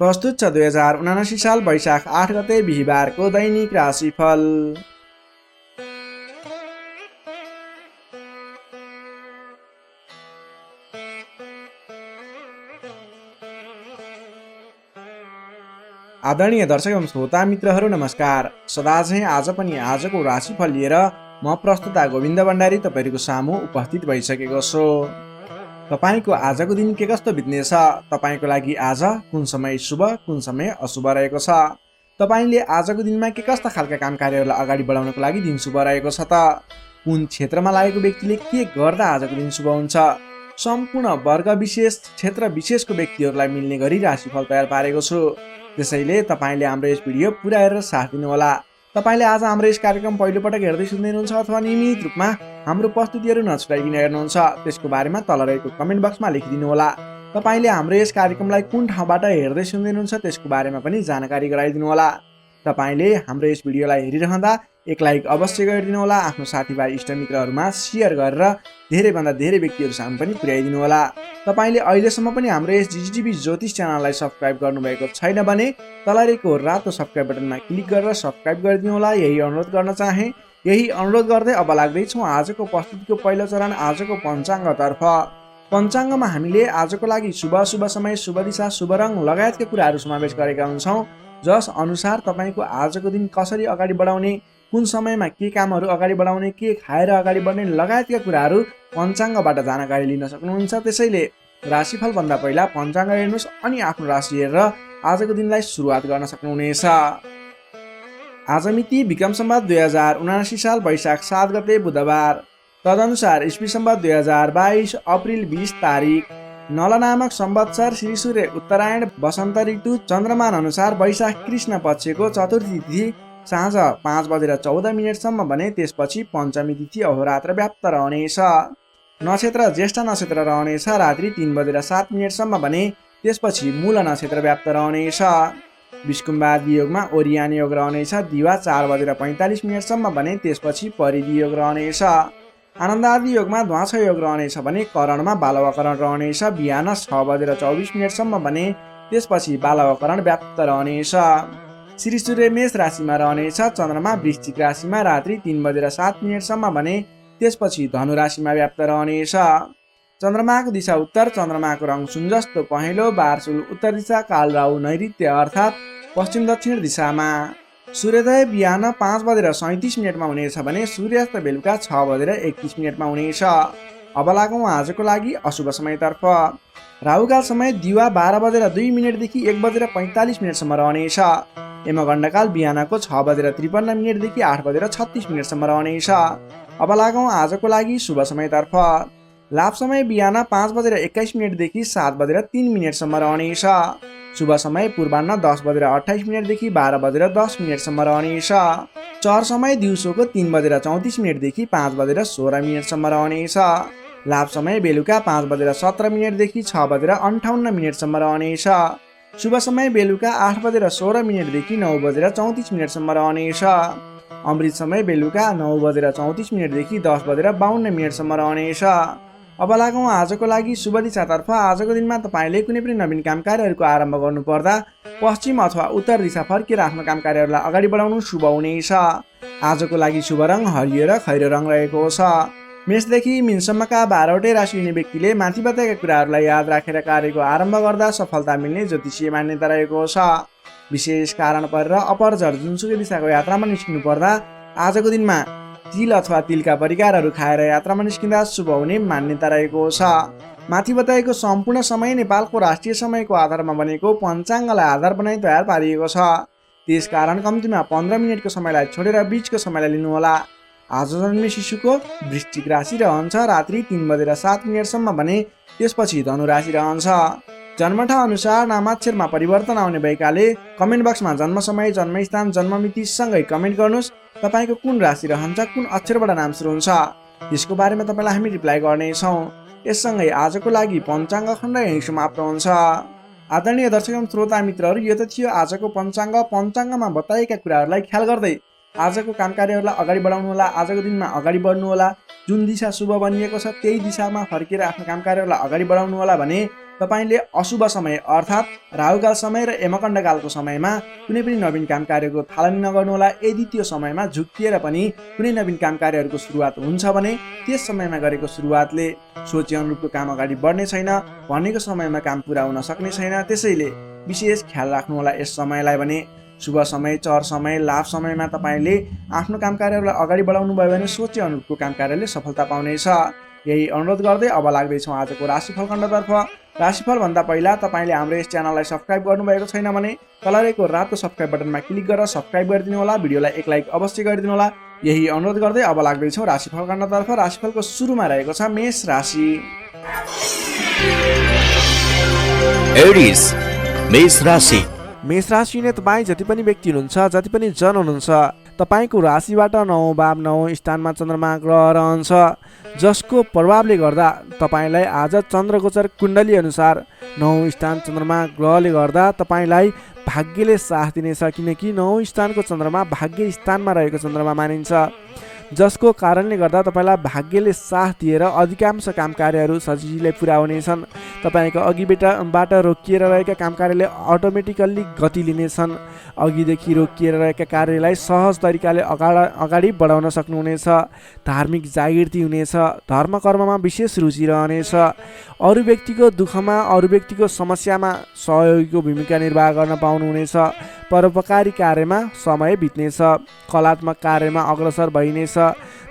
प्रस्तुत छ 2079 साल वैशाख 8 गते बिहीबारको दैनिक राशिफल। आदरणीय दर्शक एवं श्रोता मित्रहरू नमस्कार। सदाझैँ आज पनि आजको राशिफल लिएर म प्रस्तुता गोविन्द भण्डारी तपाईँहरूको सामु उपस्थित भइसकेको छु। तपाईँको आजको दिन के कस्तो बित्नेछ, तपाईँको लागि आज कुन समय शुभ कुन समय अशुभ रहेको छ, तपाईँले आजको दिनमा के कस्ता खालका काम कार्यहरूलाई अगाडि बढाउनको लागि दिन शुभ रहेको छ त, कुन क्षेत्रमा लागेको व्यक्तिले के गर्दा आजको दिन शुभ हुन्छ, सम्पूर्ण वर्ग विशेष क्षेत्र विशेषको व्यक्तिहरूलाई मिल्ने गरी राशिफल तयार पारेको छु। त्यसैले तपाईँले हाम्रो यस भिडियो पुरा हेरेर साथ दिनुहोला। तपाईँले आज हाम्रो यस कार्यक्रम पहिलोपटक हेर्दै सुन्दै हुनुहुन्छ अथवा नियमित रूपमा हाम्रो प्रस्तुतिहरू नछुटाइकन हेर्नुहुन्छ, त्यसको बारेमा तल रहेको कमेन्ट बक्समा लेखिदिनुहोला। तपाईँले हाम्रो यस कार्यक्रमलाई कुन ठाउँबाट हेर्दै सुन्दै हुनुहुन्छ त्यसको बारेमा पनि जानकारी गराइदिनुहोला। तपाईँले हाम्रो यस भिडियोलाई हेरिरहँदा एक लाइक अवश्य गरिदिनुहोला। आफ्नो साथीभाइ इष्टमित्रहरूमा सेयर गरेर धेरैभन्दा धेरै व्यक्तिहरू सामु पनि पुर्याइदिनु होला। तपाईँले अहिलेसम्म पनि हाम्रो यस जिजिटिभी ज्योतिष च्यानललाई सब्सक्राइब गर्नुभएको छैन भने तल रहेको रातो सब्सक्राइब बटनमा क्लिक गरेर सब्सक्राइब गरिदिनु होला। यही अनुरोध गर्न चाहे। यही अनुरोध गर्दै अब लाग्दैछौँ आजको प्रस्तुतिको पहिलो चरण आजको पञ्चाङ्गतर्फ। पञ्चाङ्गमा हामीले आजको लागि शुभ अशुभ समय, शुभ दिशा, शुभ रङ लगायतका कुराहरू समावेश गरेका हुन्छौँ, जस अनुसार तपाईँको आजको दिन कसरी अगाडि बढाउने, कुन समयमा के कामहरू अगाडि बढाउने, के खाएर अगाडि बढ्ने लगायतका कुराहरू पञ्चाङ्गबाट जानकारी लिन सक्नुहुन्छ। त्यसैले राशिफलभन्दा पहिला पञ्चाङ्ग हेर्नुहोस् अनि आफ्नो राशि हेरेर आजको दिनलाई सुरुवात गर्न सक्नुहुनेछ। आज मिति विक्रम सम्वत 2079 साल वैशाख 7 गते बुधबार, तदनुसार इस्वी सम्वत 2022 अप्रिल 20 तारिक, नल नामक संवत्सर श्री सूर्य उत्तरायण वसन्त ऋतु चन्द्रमान अनुसार वैशाख कृष्ण पक्षको चतुर्थी तिथि साँझ 5:14 भने त्यसपछि पञ्चमी तिथि अहोरात्र व्याप्त रहनेछ। नक्षत्र ज्येष्ठ नक्षत्र रहनेछ रात्रि 3:07 भने त्यसपछि मूल नक्षत्र व्याप्त रहनेछ। विष्कुम्बादी योगमा ओरियान योग रहनेछ दिवा 4:45 भने त्यसपछि परिधि योग रहनेछ। आनन्दादि योगमा ध्वाँस योग रहनेछ भने करणमा बालवकरण रहनेछ बिहान 6:24 भने त्यसपछि बालवकरण व्याप्त रहनेछ। श्री सूर्य मेष राशिमा रहनेछ, चन्द्रमा वृश्चिक राशिमा रात्रि 3:07 भने त्यसपछि धनु राशिमा व्याप्त रहनेछ। चन्द्रमाको दिशा उत्तर, चन्द्रमाको रङ सुन जस्तो पहेँलो, बारसुल उत्तर दिशा, काल राहु नैऋत्य अर्थात् पश्चिम दक्षिण दिशामा। सूर्योदय बिहान 5:37 हुनेछ भने सूर्यास्त बेलुका 6:31 हुनेछ। अब लागौँ आजको लागि अशुभ समयतर्फ। राहुकाल समय दिवा 12:02 देखि 1:45 रहनेछ। यमगण्डकाल बिहानको 6:53 देखि 8:36 रहनेछ। अब लागौँ आजको लागि शुभ समयतर्फ। लाभ समय बिहान 5:21 देखि 7:03 रहनेछ। शुभ समय पूर्वाह्न 10:28 देखि 12:10 रहनेछ। चर समय दिउँसोको 3:34 देखि 5:16 रहनेछ। लाभ समय बेलुका 5:17 देखि 6:58 रहनेछ। शुभ समय बेलुका 8:16 देखि 9:34 रहनेछ। अमृत समय बेलुका 9:34 देखि 10:52 रहनेछ। अब लागौँ आजको लागि शुभ दिशातर्फ। आजको दिनमा तपाईँले कुनै पनि नवीन काम कार्यहरूको आरम्भ गर्नुपर्दा पश्चिम अथवा उत्तर दिशा फर्केर आफ्नो काम कार्यहरूलाई अगाडि बढाउनु शुभ हुनेछ। आजको लागि शुभ रङ हरियो र खैरो रङ रहेको छ। मेषदेखि मीनसम्मका 12वटै राशि हुने व्यक्तिले माथि बताएका कुराहरूलाई याद राखेर कार्यको आरम्भ गर्दा सफलता मिल्ने ज्योतिषीय मान्यता रहेको छ। विशेष कारण परेर अपरझर जुनसुकै दिशाको यात्रामा निस्किनु पर्दा आजको दिनमा तिल अथवा तिलका परिकारहरू खाएर यात्रामा निस्किँदा शुभ हुने मान्यता रहेको छ। माथि बताएको सम्पूर्ण समय नेपालको राष्ट्रिय समयको आधारमा बनेको पञ्चाङ्गलाई आधार बनाई तयार पारिएको छ। त्यसकारण कम्तीमा 15 मिनटको समयलाई छोडेर बीचको समयलाई लिनुहोला। आज जन्मे शिशुको वृश्चिक राशि रहन्छ रात्रि 3:07 भने त्यसपछि धनु राशि रहन्छ। जन्मठा अनुसार नामाक्षरमा परिवर्तन आउने भएकाले कमेन्ट बक्समा जन्म समय, जन्मस्थान, जन्ममिति सँगै कमेन्ट गर्नुहोस्। तपाईँको कुन राशि रहन्छ, कुन अक्षरबाट नाम सुरु हुन्छ, त्यसको बारेमा तपाईँलाई हामी रिप्लाई गर्नेछौँ। यससँगै आजको लागि पञ्चाङ्ग खण्ड यहीँ समाप्त हुन्छ। आदरणीय दर्शक एवं श्रोता मित्रहरू, यो त थियो आजको पञ्चाङ्ग। पञ्चाङ्गमा बताएका कुराहरूलाई ख्याल गर्दै आजको काम कार्यहरूलाई अगाडि बढाउनु होला। आजको दिनमा अगाडि बढ्नु होला। जुन दिशा शुभ बनिएको छ त्यही दिशामा फर्केर आफ्नो काम कार्यहरूलाई अगाडि बढाउनु होला भने तपाईँले अशुभ समय अर्थात् राहुकाल समय र यमकण्डकालको समयमा कुनै पनि नवीन काम कार्यको थालनी नगर्नुहोला। यदि त्यो समयमा झुक्किएर पनि कुनै नवीन काम कार्यहरूको सुरुवात हुन्छ भने त्यस समयमा गरेको सुरुवातले सोचे अनुरूपको काम अगाडि बढ्ने छैन, भनेको समयमा काम पुरा हुन सक्ने छैन। त्यसैले विशेष ख्याल राख्नुहोला यस समयलाई भने। शुभ समय, चर समय, लाभ समयमा तपाईँले आफ्नो काम कार्यहरूलाई अगाडि बढाउनु भयो भने सोचे अनुरूपको काम कार्यले सफलता पाउनेछ। यही अनुरोध गर्दै अब लाग्दैछौँ आजको राशिफल खण्डतर्फ। राशिफल भन्दा पहिला तपाईँले हाम्रो यस च्यानललाई सब्सक्राइब गर्नुभएको छैन भने तलको रातो सब्सक्राइब बटनमा क्लिक गरेर सब्सक्राइब गरिदिनु होला। भिडियोलाई एक लाइक अवश्य गरिदिनु होला। यही अनुरोध गर्दै अब लाग्दैछौँ राशिफल खण्डतर्फ। राशिफलको सुरुमा रहेको छ मेष राशि। एरिस मेष राशि। मेष राशि नै तपाईँ जति पनि व्यक्ति हुनुहुन्छ, जति पनि जन हुनुहुन्छ, तपाईँको राशिबाट 9 भाव 9 स्थानमा चन्द्रमा ग्रह रहन्छ, जसको प्रभावले गर्दा तपाईँलाई आज चन्द्रगोचर कुण्डली अनुसार 9 स्थान चन्द्रमा ग्रहले गर्दा तपाईँलाई भाग्यले साथ दिनेछ। किनकि 9 स्थानको चन्द्रमा भाग्य स्थानमा रहेको चन्द्रमा मानिन्छ, जसको कारणले गर्दा तपाईँलाई भाग्यले साथ दिएर अधिकांश काम कार्यहरू सजिलै पुरा हुनेछन्। तपाईँको अघिबाट रोकिएर रहेका काम कार्यले अटोमेटिकल्ली गति लिनेछन्। अघिदेखि रोकिएर रहेका कार्यलाई सहज तरिकाले अगाडि बढाउन सक्नुहुनेछ। धार्मिक जागृति हुनेछ। धर्म कर्ममा विशेष रुचि रहनेछ। अरू व्यक्तिको दुःखमा, अरू व्यक्तिको समस्यामा सहयोगीको भूमिका निर्वाह गर्न पाउनुहुनेछ। परोपकारी कार्यमा समय बित्नेछ। कलात्मक कार्यमा अग्रसर भइनेछ।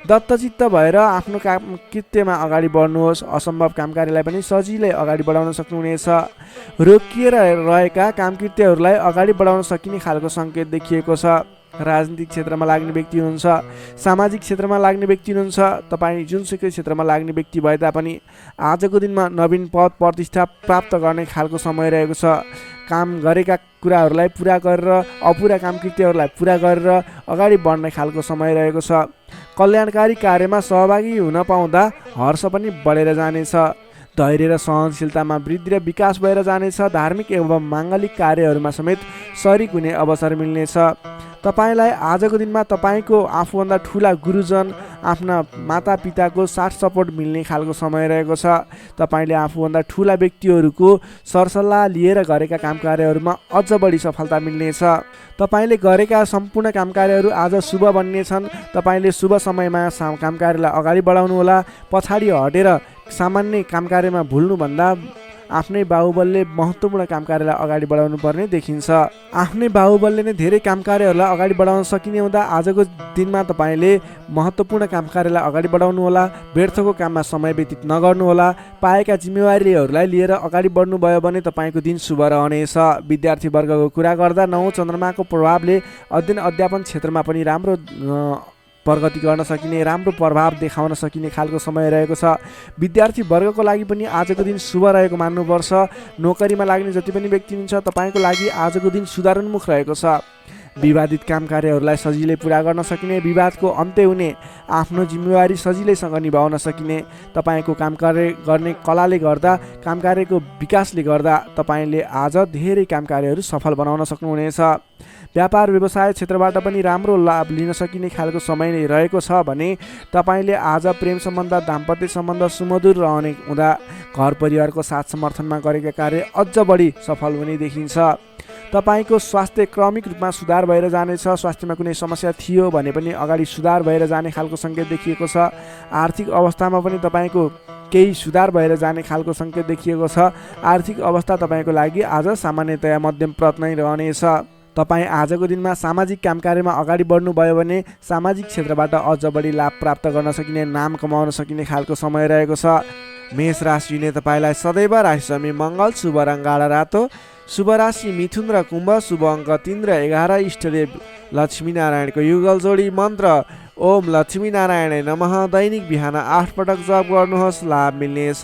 दत्तचित्त भएर आफ्नो काम कृत्यमा अगाडि बढ्नुहोस्। असम्भव काम कार्यलाई पनि सजिलै अगाडि बढाउन सक्नुहुनेछ। रोकिएर रहेका काम कृत्यहरूलाई अगाडि बढाउन सकिने खालको सङ्केत देखिएको छ। राजनीतिक क्षेत्रमा लाग्ने व्यक्ति हुनुहुन्छ, सामाजिक क्षेत्रमा लाग्ने व्यक्ति हुनुहुन्छ, तपाईँ जुनसुकै क्षेत्रमा लाग्ने व्यक्ति भए तापनि आजको दिनमा नवीन पद प्रतिष्ठा प्राप्त गर्ने खालको समय रहेको छ। काम गरेका कुराहरूलाई पुरा गरेर अपुरा काम कृत्यहरूलाई पुरा गरेर अगाडि बढ्ने खालको समय रहेको छ। कल्याणकारी कार्यमा सहभागी हुन पाउँदा हर्ष पनि बढेर जानेछ। धैर्य र सहनशीलतामा वृद्धि र विकास भएर जानेछ। धार्मिक एवं माङ्गलिक कार्यहरूमा समेत शरीक हुने अवसर मिल्नेछ। तपाईँलाई आजको दिनमा तपाईँको आफूभन्दा ठुला गुरुजन, आफ्ना मातापिताको साथ सपोर्ट मिल्ने खालको समय रहेको छ। तपाईँले आफूभन्दा ठुला व्यक्तिहरूको सरसल्लाह लिएर गरेका काम कार्यहरूमा अझ बढी सफलता मिल्नेछ। तपाईँले गरेका सम्पूर्ण काम कार्यहरू आज शुभ बन्नेछन्। तपाईँले शुभ समयमा काम कार्यलाई अगाडि बढाउनुहोला। पछाडि हटेर सामान्य काम कार्यमा भुल्नुभन्दा आफ्नै बाहुबलले महत्त्वपूर्ण काम कार्यलाई अगाडि बढाउनु पर्ने देखिन्छ। आफ्नै बाहुबलले नै धेरै काम कार्यहरूलाई अगाडि बढाउन सकिने हुँदा आजको दिनमा तपाईँले महत्त्वपूर्ण काम कार्यलाई अगाडि बढाउनुहोला। व्यर्थको काममा समय व्यतीत नगर्नुहोला। पाएका जिम्मेवारीहरूलाई लिएर अगाडि बढ्नुभयो भने तपाईँको दिन शुभ रहनेछ। विद्यार्थी वर्गको कुरा गर्दा 9 चन्द्रमाको प्रभावले अध्ययन अध्यापन क्षेत्रमा पनि राम्रो प्रगति गर्न सकिने, राम्रो प्रभाव देखाउन सकिने खालको समय रहेको छ। विद्यार्थी वर्गको लागि पनि आजको दिन शुभ रहेको मान्नुपर्छ। नोकरीमा लाग्ने जति पनि व्यक्ति हुनुहुन्छ तपाईँको लागि आजको दिन सुधारोन्मुख रहेको छ। विवादित काम कार्यहरूलाई सजिलै पुरा गर्न सकिने, विवादको अन्त्य हुने, आफ्नो जिम्मेवारी सजिलैसँग निभाउन सकिने। तपाईँको काम कार्य गर्ने कलाले गर्दा, काम कार्यको विकासले गर्दा तपाईँले आज धेरै काम कार्यहरू सफल बनाउन सक्नुहुनेछ। व्यापार व्यवसाय क्षेत्रबाट पनि राम्रो लाभ लिन सकिने खालको समय नै रहेको छ भने तपाईँले आज प्रेम सम्बन्ध, दाम्पत्य सम्बन्ध सुमधुर रहने हुँदा घर परिवारको साथ समर्थनमा गरेका कार्य अझ बढी सफल हुने देखिन्छ। तपाईँको स्वास्थ्य क्रमिक रूपमा सुधार भएर जानेछ। स्वास्थ्यमा कुनै समस्या थियो भने पनि अगाडि सुधार भएर जाने खालको सङ्केत देखिएको छ। आर्थिक अवस्थामा पनि तपाईँको केही सुधार भएर जाने खालको सङ्केत देखिएको छ। आर्थिक अवस्था तपाईँको लागि आज सामान्यतया मध्यम प्रत नै रहनेछ। तपाईँ आजको दिनमा सामाजिक काम कार्यमा अगाडि बढ्नुभयो भने सामाजिक क्षेत्रबाट अझ बढी लाभ प्राप्त गर्न सकिने, नाम कमाउन सकिने खालको समय रहेको छ। मेष राशिले तपाईँलाई सदैव राशिसमी मङ्गल, शुभ रङ गाढा रातो, शुभ राशि मिथुन र कुम्भ, शुभ अङ्क 3 र 11, इष्टदेव लक्ष्मीनारायणको युगल जोडी मन्त्र ओम लक्ष्मीनारायण नमः दैनिक बिहान 8 पटक जप गर्नुहोस्, लाभ मिल्नेछ।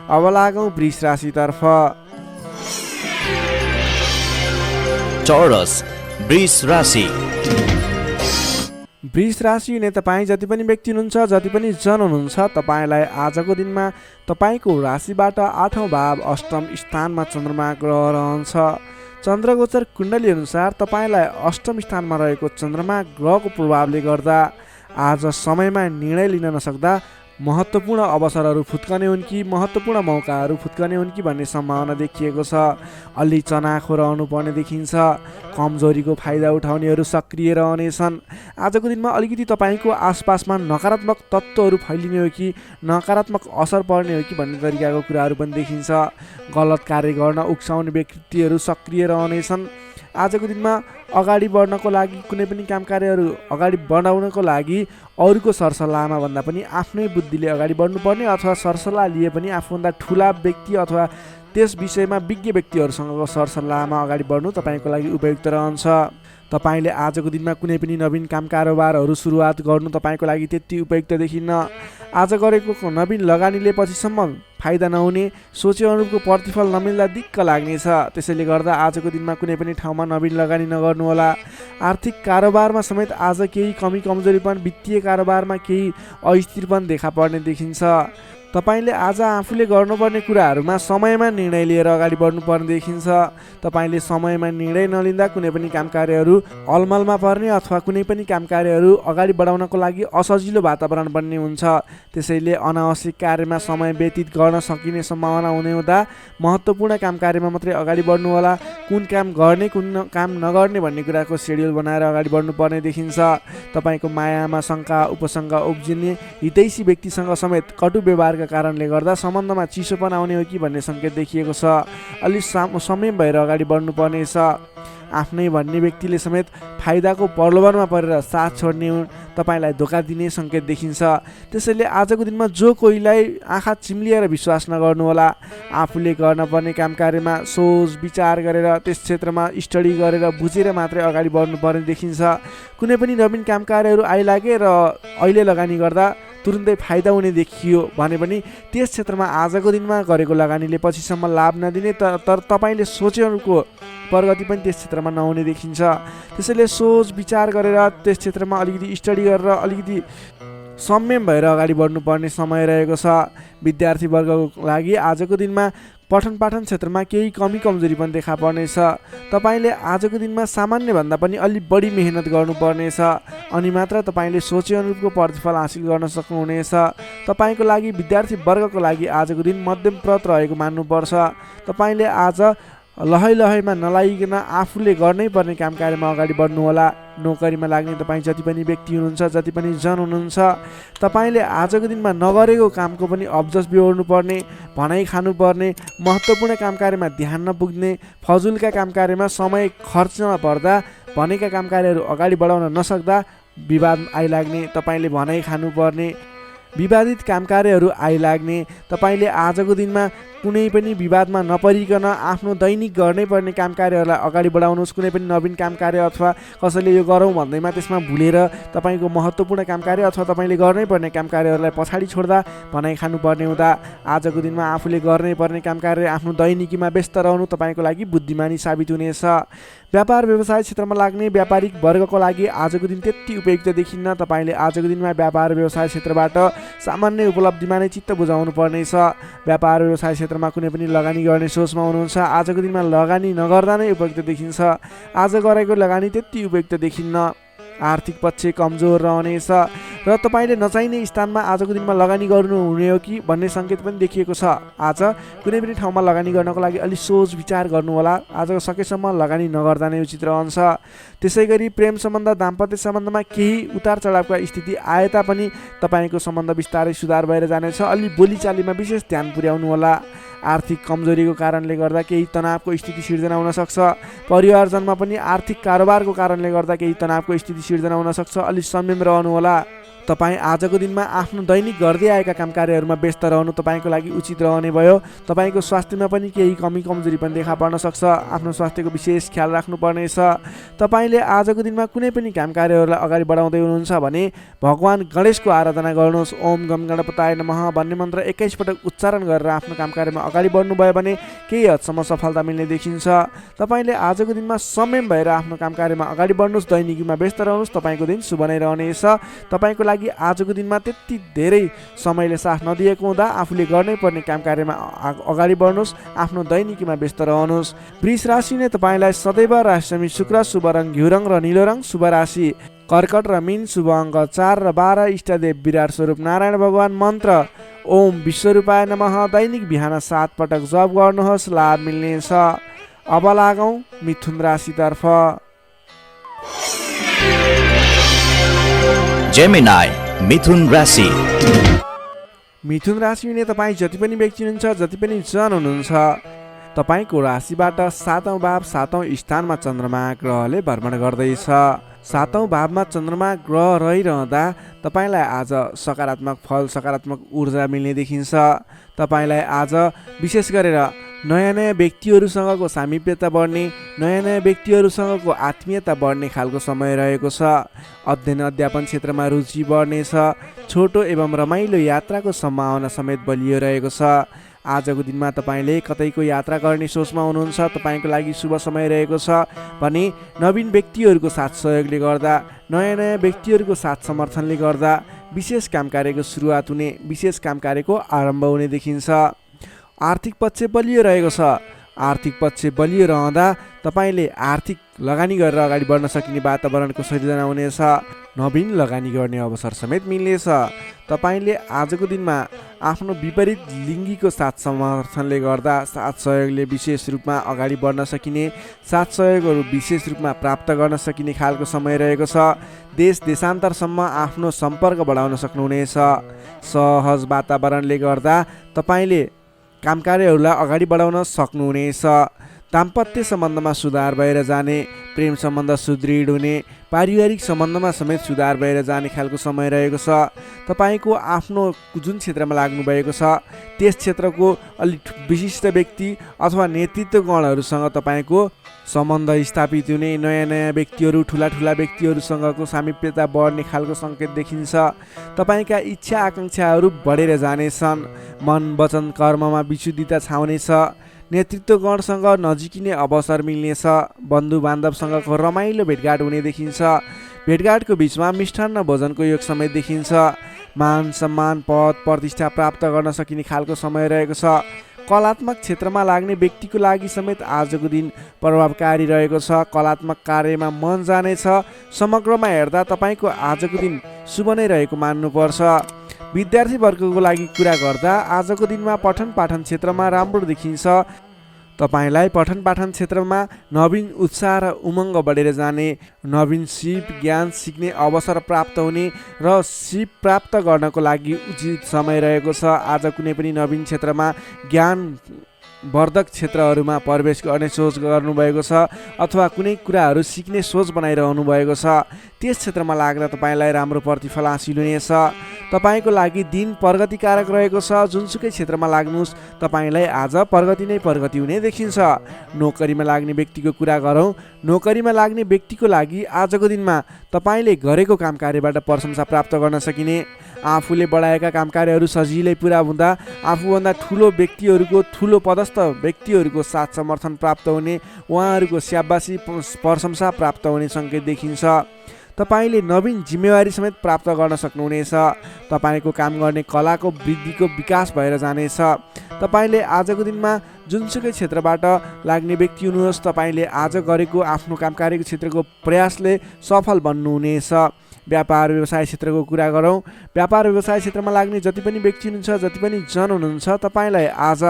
अब लागौँ वृष राशितर्फ। टोरस वृष राशि। वृष राशि हुने तपाईँ जति पनि व्यक्ति हुनुहुन्छ, जति पनि जन हुनुहुन्छ, तपाईँलाई आजको दिनमा तपाईँको राशिबाट 8औँ भाव 8म स्थानमा चन्द्रमा ग्रह रहन्छ। चन्द्रगोचर कुण्डली अनुसार तपाईँलाई 8म स्थानमा रहेको चन्द्रमा ग्रहको प्रभावले गर्दा आज समयमा निर्णय लिन नसक्दा महत्त्वपूर्ण अवसरहरू फुत्कने हुन् कि महत्त्वपूर्ण मौकाहरू फुत्कने हुन् कि भन्ने सम्भावना देखिएको छ। अलि चनाखो रहनु पर्ने देखिन्छ। कमजोरीको फाइदा उठाउनेहरू सक्रिय रहनेछन्। आजको दिनमा अलिकति तपाईँको आसपासमा नकारात्मक तत्त्वहरू फैलिने हो कि नकारात्मक असर पर्ने हो कि भन्ने तरिकाको कुराहरू पनि देखिन्छ। गलत कार्य गर्न उक्साउने व्यक्तिहरू सक्रिय रहनेछन्। आजको दिनमा अगाडि बढ्नको लागि कुनै पनि काम कार्यहरू अगाडि बढाउनको लागि अरूको सरसल्लाहमा भन्दा पनि आफ्नै बुद्धिले अगाडि बढ्नुपर्ने अथवा सरसल्लाह लिए पनि आफूभन्दा ठुला व्यक्ति अथवा त्यस विषयमा विज्ञ व्यक्तिहरूसँगको सरसल्लाहमा अगाडि बढ्नु तपाईँको लागि उपयुक्त रहन्छ। तपाईँले आजको दिनमा कुनै पनि नवीन काम कारोबारहरू सुरुवात गर्नु तपाईँको लागि त्यति उपयुक्त देखिन्न। आज गरेको नवीन लगानीले पछिसम्म फाइदा नहुने, सोचे अनुरूपको प्रतिफल नमिल्दा दिक्क लाग्नेछ। त्यसैले गर्दा आजको दिनमा कुनै पनि ठाउँमा नवीन लगानी नगर्नुहोला। आर्थिक कारोबारमा समेत आज केही कमी कमजोरीपन, वित्तीय कारोबारमा केही अस्थिरपन देखा पर्ने देखिन्छ। तपाईँले आज आफूले गर्नुपर्ने कुराहरूमा समयमा निर्णय लिएर अगाडि बढ्नुपर्ने देखिन्छ। तपाईँले समयमा निर्णय नलिँदा कुनै पनि काम कार्यहरू अलमलमा पर्ने अथवा कुनै पनि काम कार्यहरू अगाडि बढाउनको लागि असजिलो वातावरण बन्ने हुन्छ। त्यसैले अनावश्यक कार्यमा समय व्यतीत गर्न सकिने सम्भावना हुने हुँदा महत्त्वपूर्ण काम कार्यमा मात्रै अगाडि बढ्नुहोला। कुन काम गर्ने कुन काम नगर्ने भन्ने कुराको सेड्युल बनाएर अगाडि बढ्नुपर्ने देखिन्छ। तपाईँको मायामा शङ्का उपशङ्का उब्जिने, हितैषी व्यक्तिसँग समेत कटु व्यवहार कारणले गर्दा सम्बन्धमा चिसोपन आउने हो कि भन्ने सङ्केत देखिएको छ। अलि संयम भएर अगाडि बढ्नुपर्नेछ। आफ्नै भन्ने व्यक्तिले समेत फाइदाको प्रलोभनमा परेर साथ छोड्ने हुन्, तपाईँलाई धोका दिने सङ्केत देखिन्छ। त्यसैले आजको दिनमा जो कोहीलाई आँखा चिम्लिएर विश्वास नगर्नुहोला। आफूले गर्नुपर्ने काम कार्यमा सोच विचार गरेर त्यस क्षेत्रमा स्टडी गरेर बुझेर मात्रै अगाडि बढ्नुपर्ने देखिन्छ। कुनै पनि नवीन काम कार्यहरू आइलागे र अहिले लगानी गर्दा तुरुन्तै फाइदा हुने देखियो भने पनि त्यस क्षेत्रमा आजको दिनमा गरेको लगानीले पछिसम्म लाभ नदिने, तर तपाईँले सोचेको प्रगति पनि त्यस क्षेत्रमा नहुने देखिन्छ। त्यसैले सोच विचार गरेर त्यस क्षेत्रमा अलिकति स्टडी गरेर अलिकति संयम भएर अगाडि बढ्नुपर्ने समय रहेको छ। विद्यार्थीवर्गको लागि आजको दिनमा पठन पाठन क्षेत्रमा केही कमी कमजोरी पनि देखा पर्नेछ। तपाईँले आजको दिनमा सामान्यभन्दा पनि अलि बढी मेहनत गर्नुपर्नेछ, अनि मात्र तपाईँले सोचे अनुरूपको प्रतिफल हासिल गर्न सक्नुहुनेछ। तपाईँको लागि विद्यार्थीवर्गको लागि आजको दिन मध्यमप्रद रहेको मान्नुपर्छ। तपाईँले आज लहैमा नलागिकन आफूले गर्नै पर्ने काम कार्यमा अगाडि बढ्नुहोला। नोकरीमा लाग्ने तपाईँ जति पनि व्यक्ति हुनुहुन्छ, जति पनि जन हुनुहुन्छ, तपाईँले आजको दिनमा नगरेको कामको पनि अब्जस बिहोर्नुपर्ने, भनाइ खानुपर्ने, महत्त्वपूर्ण काम कार्यमा ध्यान नपुग्ने, फजुलका काम कार्यमा समय खर्च नपर्दा भनेका काम कार्यहरू अगाडि बढाउन नसक्दा विवाद आइलाग्ने, तपाईँले भनाइ खानुपर्ने, विवादित काम कार्यहरू आइलाग्ने, तपाईँले आजको दिनमा कुनै पनि विवादमा नपरिकन आफ्नो दैनिक गर्नै पर्ने काम कार्यहरूलाई अगाडि बढाउनुहोस्। कुनै पनि नवीन काम कार्य अथवा कसैले यो गरौँ भन्दैमा त्यसमा भुलेर तपाईँको महत्त्वपूर्ण काम कार्य अथवा तपाईँले गर्नै पर्ने काम कार्यहरूलाई पछाडि छोड्दा भनाइ खानुपर्ने हुँदा आजको दिनमा आफूले गर्नै पर्ने काम कार्य आफ्नो दैनिकीमा व्यस्त रहनु तपाईँको लागि बुद्धिमानी साबित हुनेछ। व्यापार व्यवसाय क्षेत्रमा लाग्ने व्यापारिक वर्गको लागि आजको दिन त्यति उपयुक्त देखिन्न। तपाईँले आजको दिनमा व्यापार व्यवसाय क्षेत्रबाट सामान्य उपलब्धिमा नै चित्त बुझाउनु पर्नेछ। व्यापार व्यवसाय क्षेत्रमा कुनै पनि लगानी गर्ने सोचमा हुनुहुन्छ, आजको दिनमा लगानी नगर्दा नै उपयुक्त देखिन्छ। आज गरेको लगानी त्यति उपयुक्त देखिन्न। आर्थिक पक्ष कमजोर रहनेछ र तपाईँले नचाहिने स्थानमा आजको दिनमा लगानी गर्नुहुने हो कि भन्ने सङ्केत पनि देखिएको छ। आज कुनै पनि ठाउँमा लगानी गर्नको लागि अलि सोच विचार गर्नुहोला। आज सकेसम्म लगानी नगर्दा नै उचित रहन्छ। त्यसै गरी प्रेम सम्बन्ध, दाम्पत्य सम्बन्धमा केही उतार चढावका स्थिति आए तापनि तपाईँको सम्बन्ध बिस्तारै सुधार भएर जानेछ। अलि बोलीचालीमा विशेष ध्यान पुर्याउनुहोला। आर्थिक कमजोरीको कारणले गर्दा केही तनावको स्थिति सिर्जना हुन सक्छ। परिवारजनमा पनि आर्थिक कारोबारको कारणले गर्दा केही तनावको स्थिति सिर्जना हुन सक्छ। अलि संयम रहनुहोला। तपाईँ आजको दिनमा आफ्नो दैनिक गर्दै आएका काम कार्यहरूमा व्यस्त रहनु तपाईँको लागि उचित रहने भयो। तपाईँको स्वास्थ्यमा पनि केही कमी कमजोरी पनि देखा पर्न सक्छ। आफ्नो स्वास्थ्यको विशेष ख्याल राख्नुपर्नेछ। तपाईँले आजको दिनमा कुनै पनि काम कार्यहरूलाई अगाडि बढाउँदै हुनुहुन्छ भने भगवान गणेशको आराधना गर्नुहोस्। ओम गम गणपताय नमः भन्ने मन्त्र 21 पटक उच्चारण गरेर आफ्नो काम कार्यमा अगाडि बढ्नुभयो भने केही हदसम्म सफलता मिल्ने देखिन्छ। तपाईँले आजको दिनमा संयम भएर आफ्नो काम कार्यमा अगाडि बढ्नुहोस्, दैनिकीमा व्यस्त रहनुहोस्। तपाईँको दिन शुभ नै रहनेछ। तपाईँको लागि लागि आजको दिनमा त्यति धेरै समयले साथ नदिएको हुँदा आफूले गर्नै पर्ने काम कार्यमा अगाडि बढ्नुहोस्, आफ्नो दैनिकीमा व्यस्त रहनुहोस्। वृष राशिले तपाईँलाई सदैव राशि शुक्र, शुभ रङ घिउ रङ र निलो रङ, शुभ राशि कर्कट र मीन, शुभ अङ्क 4 र 12, इष्टदेव विराट स्वरूप नारायण भगवान, मन्त्र ओम विश्वरूपाय नमः। दैनिक बिहान 7 पटक जप गर्नुहोस्, लाभ मिल्नेछ। अब लागौँ मिथुन राशितर्फ। जेमिनाई मिथुन राशि। मिथुन राशि हुने तपाईँ जति पनि व्यक्ति हुनुहुन्छ, जति पनि जन हुनुहुन्छ, तपाईँको राशिबाट 7औं भाव 7औं स्थानमा चन्द्रमा ग्रहले भ्रमण गर्दैछ। 7औं भावमा चन्द्रमा ग्रह रहिरहँदा तपाईँलाई आज सकारात्मक फल, सकारात्मक ऊर्जा मिल्ने देखिन्छ। तपाईँलाई आज विशेष गरेर नयाँ नयाँ व्यक्तिहरूसँगको सामिप्यता बढ्ने, नयाँ नयाँ व्यक्तिहरूसँगको आत्मीयता बढ्ने खालको समय रहेको छ। अध्ययन अध्यापन क्षेत्रमा रुचि बढ्नेछ। छोटो एवं रमाइलो यात्राको सम्भावना समेत बलियो रहेको छ। आजको दिनमा तपाईँले कतैको यात्रा गर्ने सोचमा हुनुहुन्छ, तपाईँको लागि शुभ समय रहेको छ भने नवीन व्यक्तिहरूको साथ सहयोगले गर्दा, नयाँ नयाँ व्यक्तिहरूको साथ समर्थनले गर्दा विशेष काम कार्यको सुरुवात हुने, विशेष काम कार्यको आरम्भ हुने देखिन्छ। आर्थिक पक्ष बलियो रहेको छ। आर्थिक पक्ष बलियो रहँदा तपाईँले आर्थिक लगानी गरेर अगाडि बढ्न सकिने वातावरणको सृजना हुनेछ। नवीन लगानी गर्ने अवसर समेत मिल्नेछ। तपाईँले आजको दिनमा आफ्नो विपरीत लिङ्गीको साथ समर्थनले गर्दा, साथ सहयोगले विशेष रूपमा अगाडि बढ्न सकिने, साथ सहयोगहरू विशेष रूपमा प्राप्त गर्न सकिने खालको समय रहेको छ। देश देशान्तरसम्म आफ्नो सम्पर्क बढाउन सक्नुहुनेछ। सहज वातावरणले गर्दा तपाईँले काम कार्यहरूलाई अगाडि बढाउन सक्नुहुनेछ। दाम्पत्य सम्बन्धमा सुधार भएर जाने, प्रेम सम्बन्ध सुदृढ हुने, पारिवारिक सम्बन्धमा समेत सुधार भएर जाने खालको समय रहेको छ। तपाईँको आफ्नो जुन क्षेत्रमा लाग्नु भएको छ त्यस क्षेत्रको अलिक विशिष्ट व्यक्ति अथवा नेतृत्वगणहरूसँग तपाईँको सम्बन्ध स्थापित हुने, नयाँ नयाँ व्यक्तिहरू, ठुला ठुला व्यक्तिहरूसँगको सामिप्यता बढ्ने खालको सङ्केत देखिन्छ। तपाईँका इच्छा आकाङ्क्षाहरू बढेर जानेछन्। मन वचन कर्ममा विशुद्धिता छाउनेछ। नेतृत्वगणसँग नजिकिने अवसर मिल्नेछ। बन्धु बान्धवसँगको रमाइलो भेटघाट हुने देखिन्छ। भेटघाटको बिचमा मिष्टान्न भोजनको योग समेत देखिन्छ। मान सम्मान, पद प्रतिष्ठा प्राप्त गर्न सकिने खालको समय रहेको छ। कलात्मक क्षेत्रमा लाग्ने व्यक्तिको लागि समेत आजको दिन प्रभावकारी रहेको छ। कलात्मक कार्यमा मन जानेछ। समग्रमा हेर्दा तपाईँको आजको दिन शुभ नै रहेको मान्नुपर्छ। विद्यार्थी वर्गको लागि कुरा गर्दा आजको दिनमा पठन पाठन क्षेत्रमा राम्रो देखिन्छ। तपाईँलाई पठन पाठन क्षेत्रमा नवीन उत्साह र उमङ्ग बढेर जाने, नवीन सिप ज्ञान सिक्ने अवसर प्राप्त हुने र सिप प्राप्त गर्नको लागि उचित समय रहेको छ। आज कुनै पनि नवीन क्षेत्रमा ज्ञान वर्धक क्षेत्रहरूमा प्रवेश गर्ने सोच गर्नुभएको छ अथवा कुनै कुराहरू सिक्ने सोच बनाइरहनु भएको छ। त्यस क्षेत्रमा लाग्दा तपाईँलाई राम्रो प्रतिफल हासिल हुनेछ। तपाईँको लागि दिन प्रगतिकारक रहेको छ। जुनसुकै क्षेत्रमा लाग्नुहोस्, तपाईँलाई आज प्रगति नै प्रगति हुने देखिन्छ। नोकरीमा लाग्ने व्यक्तिको कुरा गरौँ। नोकरीमा लाग्ने व्यक्तिको लागि आजको दिनमा तपाईँले गरेको काम कार्यबाट प्रशंसा प्राप्त गर्न सकिने, आफूले बढाएका काम कार्यहरू सजिलै पुरा हुँदा आफूभन्दा ठुलो व्यक्तिहरूको, ठुलो पदस्थ व्यक्तिहरूको साथ समर्थन प्राप्त हुने, उहाँहरूको स्याबासी प्रशंसा प्राप्त हुने सङ्केत देखिन्छ। तपाईँले नवीन जिम्मेवारी समेत प्राप्त गर्न सक्नुहुनेछ। तपाईँको काम गर्ने कलाको वृद्धिको विकास भएर जानेछ। तपाईँले आजको दिनमा जुनसुकै क्षेत्रबाट लाग्ने व्यक्ति हुनुहोस्, तपाईँले आज गरेको आफ्नो काम कार्यको क्षेत्रको प्रयासले सफल बन्नुहुनेछ। व्यापार व्यवसाय क्षेत्रको कुरा गरौँ। व्यापार व्यवसाय क्षेत्रमा लाग्ने जति पनि व्यक्ति हुनुहुन्छ, जति पनि जन हुनुहुन्छ, तपाईँलाई आज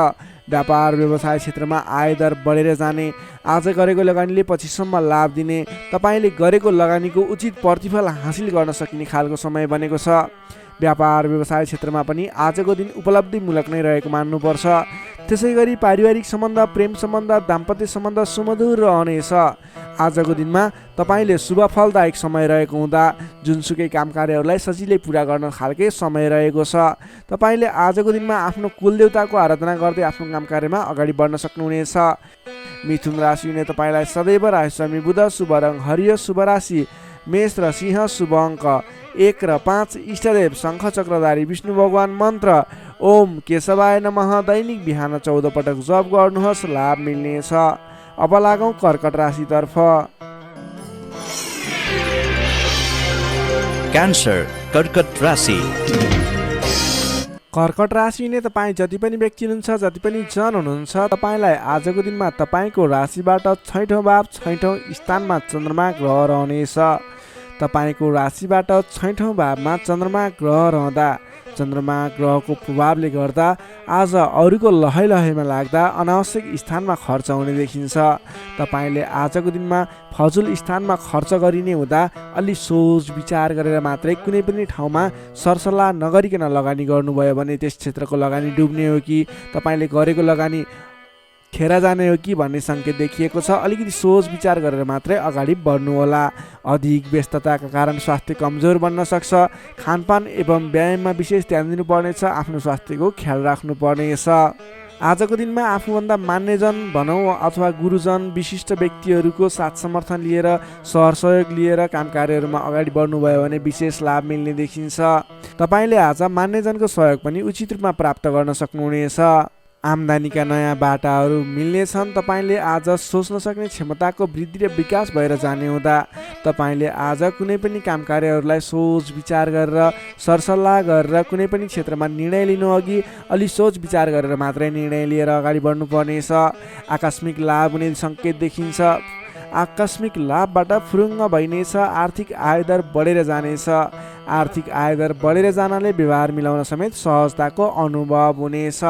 व्यापार व्यवसाय क्षेत्रमा आयदर बढेर जाने, आज गरेको लगानीले पछिसम्म लाभ दिने, तपाईँले गरेको लगानीको उचित प्रतिफल हासिल गर्न सकिने खालको समय बनेको छ। व्यापार व्यवसाय क्षेत्रमा पनि आजको दिन उपलब्धिमूलक नै रहेको मान्नुपर्छ। त्यसै गरी पारिवारिक सम्बन्ध, प्रेम सम्बन्ध, दाम्पत्य सम्बन्ध सुमधुर रहनेछ। आजको दिनमा तपाईँले शुभ फलदायक समय रहेको हुँदा जुनसुकै काम कार्यहरूलाई सजिलै पुरा गर्न खालके समय रहेको छ। तपाईँले आजको दिनमा आफ्नो कुलदेवताको आराधना गर्दै आफ्नो काम कार्यमा अगाडि बढ्न सक्नुहुनेछ। मिथुन राशि हुने तपाईँलाई सदैव राशिस्वामी बुध, शुभ रङ हरियो, शुभ राशि मेष र सिंह, शुभ अङ्क 1 र 5, इष्टदेव शङ्ख चक्रधारी विष्णु भगवान, मन्त्र ओम केशवाय नमः। दैनिक बिहान 14 पटक जप गर्नुहोस्, लाभ मिल्नेछ। अब लागौँ कर्कट राशितर्फ। क्यान्सर कर्कट राशि। कर्कट राशि नै तपाईँ जति पनि व्यक्ति हुनुहुन्छ, जति पनि जन हुनुहुन्छ, तपाईँलाई आजको दिनमा तपाईँको राशिबाट 6औं भाव 6औं स्थानमा चन्द्रमा ग्रह रहनेछ। तपाईँको राशिबाट 6औं भावमा चन्द्रमा ग्रह रहँदा चन्द्रमा ग्रहको प्रभावले गर्दा आज अरूको लहैमा लाग्दा अनावश्यक स्थानमा खर्च हुने देखिन्छ। तपाईँले आजको दिनमा फजुल स्थानमा खर्च गरिने हुँदा अलि सोच विचार गरेर मात्रै कुनै पनि ठाउँमा सरसल्लाह नगरिकन लगानी गर्नुभयो भने त्यस क्षेत्रको लगानी डुब्ने हो कि तपाईँले गरेको लगानी खेर जाने हो कि भन्ने सङ्केत देखिएको छ। अलिकति सोच विचार गरेर मात्रै अगाडि बढ्नुहोला। अधिक व्यस्तताका कारण स्वास्थ्य कमजोर बन्न सक्छ। खानपान एवं व्यायाममा विशेष ध्यान दिनुपर्नेछ। आफ्नो स्वास्थ्यको ख्याल राख्नुपर्नेछ। आजको दिनमा आफूभन्दा मान्यजन भनौँ अथवा गुरुजन विशिष्ट व्यक्तिहरूको साथ समर्थन लिएर सहयोग लिएर काम कार्यहरूमा अगाडि बढ्नुभयो भने विशेष लाभ मिल्ने देखिन्छ। तपाईँले आज मान्यजनको सहयोग पनि उचित रूपमा प्राप्त गर्न सक्नुहुनेछ। आम्दानीका नयाँ बाटाहरू मिल्नेछन्। तपाईँले आज सोच्न सक्ने क्षमताको वृद्धि र विकास भएर जाने हुँदा तपाईँले आज कुनै पनि काम कार्यहरूलाई सोच विचार गरेर सरसल्लाह गरेर कुनै पनि क्षेत्रमा निर्णय लिनु अघि अलि सोच विचार गरेर मात्रै निर्णय लिएर अगाडि बढ्नुपर्नेछ। आकस्मिक लाभ हुने सङ्केत देखिन्छ। आकस्मिक लाभबाट फुरुङ्ग भइनेछ। आर्थिक आयदर बढेर जानेछ। आर्थिक आयदर बढेर जानाले व्यवहार मिलाउन समेत सहजताको अनुभव हुनेछ।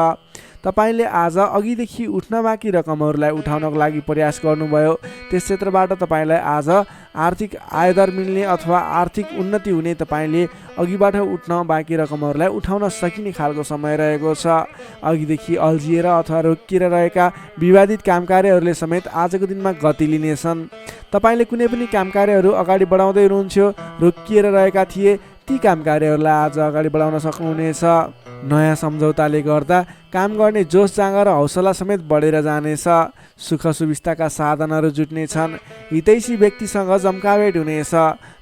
तपाईँले आज अघिदेखि उठ्न बाँकी रकमहरूलाई उठाउनको लागि प्रयास गर्नुभयो। त्यस क्षेत्रबाट तपाईँलाई आज आर्थिक आयदर मिल्ने अथवा आर्थिक उन्नति हुने तपाईँले अघिबाट उठ्न बाँकी रकमहरूलाई उठाउन सकिने खालको समय रहेको छ। अघिदेखि अल्झिएर अथवा रोकिएर रहेका विवादित काम कार्यहरूले समेत आजको दिनमा गति लिनेछन्। तपाईँले कुनै पनि काम कार्यहरू अगाडि बढाउँदै हुनुहुन्थ्यो, रोकिएर रहेका थिए, ती काम कार्यहरूलाई आज अगाडि बढाउन सक्नुहुनेछ। नयाँ सम्झौताले गर्दा काम गर्ने जोस जाँगर र हौसला समेत बढेर जानेछ। सुख सुविस्ताका साधनहरू जुट्नेछन्। हितैषी व्यक्तिसँग जम्काभेट हुनेछ।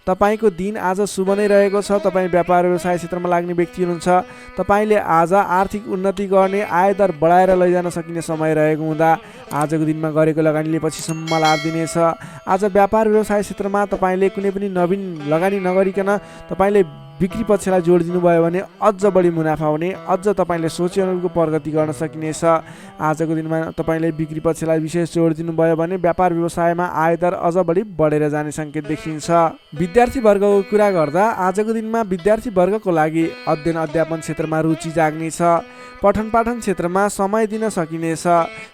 तपाईँको दिन आज शुभ नै रहेको छ। तपाईँ व्यापार व्यवसाय क्षेत्रमा लाग्ने व्यक्ति हुनुहुन्छ। तपाईँले आज आर्थिक उन्नति गर्ने आयदर बढाएर लैजान सकिने समय रहेको हुँदा आजको दिनमा गरेको लगानीले पछिसम्म लाभ दिनेछ। आज व्यापार व्यवसाय क्षेत्रमा तपाईँले कुनै पनि नवीन लगानी नगरिकन तपाईँले बिक्री पक्षलाई जोड दिनुभयो भने अझ बढी मुनाफा हुने, अझ तपाईँले सोचे अनुरूपको प्रगति गर्न सकिनेछ। आजको दिनमा तपाईँले बिक्री पक्षलाई विशेष जोड दिनुभयो भने व्यापार व्यवसायमा आयदर अझ बढी बढेर जाने सङ्केत देखिन्छ। विद्यार्थी वर्गको कुरा गर्दा आजको दिनमा विद्यार्थी वर्गको लागि अध्ययन अध्यापन क्षेत्रमा रुचि जाग्नेछ। पठन पाठन क्षेत्रमा समय दिन सकिनेछ।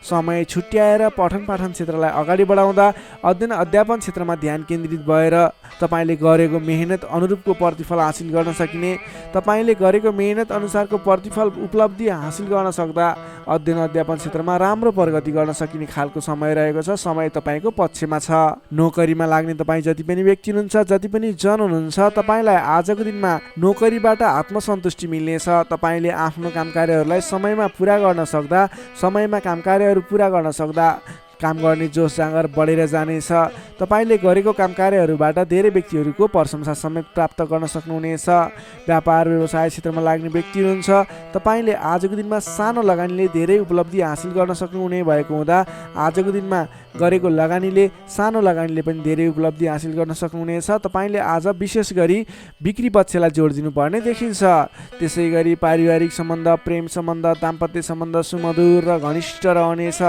समय छुट्याएर पठन पाठन क्षेत्रलाई अगाडि बढाउँदा अध्ययन अध्यापन क्षेत्रमा ध्यान केन्द्रित भएर तपाईँले गरेको मेहनत अनुरूपको प्रतिफल हासिल गर्न सकिने, तपाईँले गरेको मेहनत अनुसारको प्रतिफल उपलब्धि हासिल गर्न सक्दा अध्ययन अध्यापन क्षेत्रमा राम्रो प्रगति गर्न सकिने खालको समय रहेको छ। समय तपाईँको पक्षमा छ। नोकरीमा लाग्ने तपाईँ जति पनि व्यक्ति हुनुहुन्छ, जति पनि जन हुनुहुन्छ, तपाईँलाई आजको दिनमा नोकरीबाट आत्मसन्तुष्टि मिल्नेछ। तपाईँले आफ्नो काम कार्यहरूलाई समयमा पुरा गर्न सक्दा, समयमा काम कार्यहरू पुरा गर्न सक्दा काम गर्ने जोस जाँगर बढेर जानेछ। तपाईँले गरेको काम कार्यहरूबाट धेरै व्यक्तिहरूको प्रशंसा समेत प्राप्त गर्न सक्नुहुनेछ। व्यापार व्यवसाय क्षेत्रमा लाग्ने व्यक्ति हुनुहुन्छ, तपाईँले आजको दिनमा सानो लगानीले धेरै उपलब्धि हासिल गर्न सक्नुहुने भएको हुँदा आजको दिनमा गरेको लगानीले सानो लगानीले पनि धेरै उपलब्धि हासिल गर्न सक्नुहुनेछ। तपाईँले आज विशेष गरी बिक्री पक्षलाई जोड दिनुपर्ने देखिन्छ। त्यसै गरी पारिवारिक सम्बन्ध, प्रेम सम्बन्ध, दाम्पत्य सम्बन्ध सुमधुर र घनिष्ठ रहनेछ।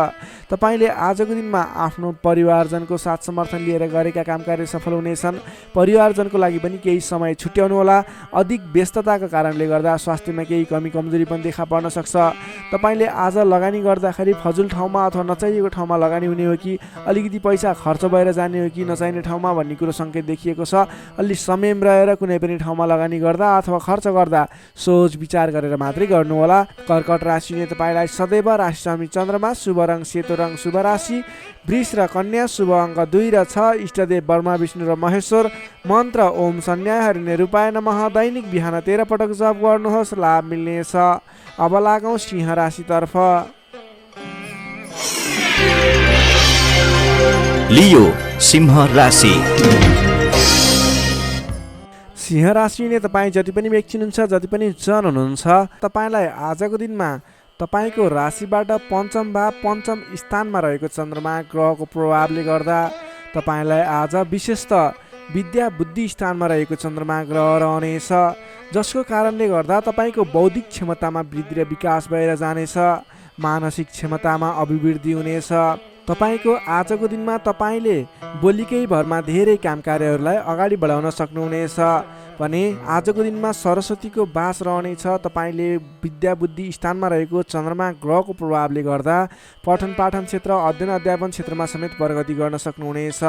तपाईँले आजको दिनमा आफ्नो परिवारजनको साथ समर्थन लिएर गरेका काम कार्य सफल हुनेछन्। परिवारजनको लागि पनि केही समय छुट्याउनु होला। अधिक व्यस्तताका कारणले गर्दा स्वास्थ्यमा केही कमी कमजोरी पनि देखा पर्न सक्छ। तपाईँले आज लगानी गर्दाखेरि फजुल ठाउँमा अथवा नचाहिएको ठाउँमा लगानी हुने हो कि अलिकति पैसा खर्च भएर जाने हो कि नचाहिने ठाउँमा भन्ने कुरो सङ्केत देखिएको छ। अलि संयम रहेर कुनै पनि ठाउँमा लगानी गर्दा अथवा खर्च गर्दा सोच विचार गरेर मात्रै गर्नुहोला। कर्कट राशिले तपाईँलाई सदैव राशिस्वामी चन्द्रमा, शुभ रङ सेतो रङ शुभ राशि, वृष र कन्या, शुभ अङ्क 2 र 6, इष्टदेव ब्रह्मा विष्णु र महेश्वर, मन्त्र ओम सन्न्याहरिणे रूपाय नमः। दैनिक बिहान 13 पटक जप गर्नुहोस्, लाभ मिल्नेछ। अब लागौँ सिंह राशितर्फ। लियो सिंह राशि। सिंह राशिले तपाईँ जति पनि व्यक्ति हुनुहुन्छ, जति पनि जन हुनुहुन्छ, तपाईँलाई आजको दिनमा तपाईँको राशिबाट पञ्चम भाव पञ्चम स्थानमा रहेको चन्द्रमा ग्रहको प्रभावले गर्दा तपाईँलाई आज विशेष त विद्या बुद्धि स्थानमा रहेको चन्द्रमा ग्रह रहनेछ, जसको कारणले गर्दा तपाईँको बौद्धिक क्षमतामा वृद्धि र विकास भएर जानेछ। मानसिक क्षमतामा अभिवृद्धि हुनेछ। तपाईँको आजको दिनमा तपाईँले बोलीकै भरमा धेरै काम कार्यहरूलाई अगाडि बढाउन सक्नुहुनेछ भने आजको दिनमा सरस्वतीको बास रहनेछ। तपाईँले विद्या बुद्धि स्थानमा रहेको चन्द्रमा ग्रहको प्रभावले गर्दा पठन पाठन क्षेत्र, अध्ययन अध्यापन क्षेत्रमा समेत प्रगति गर्न सक्नुहुनेछ।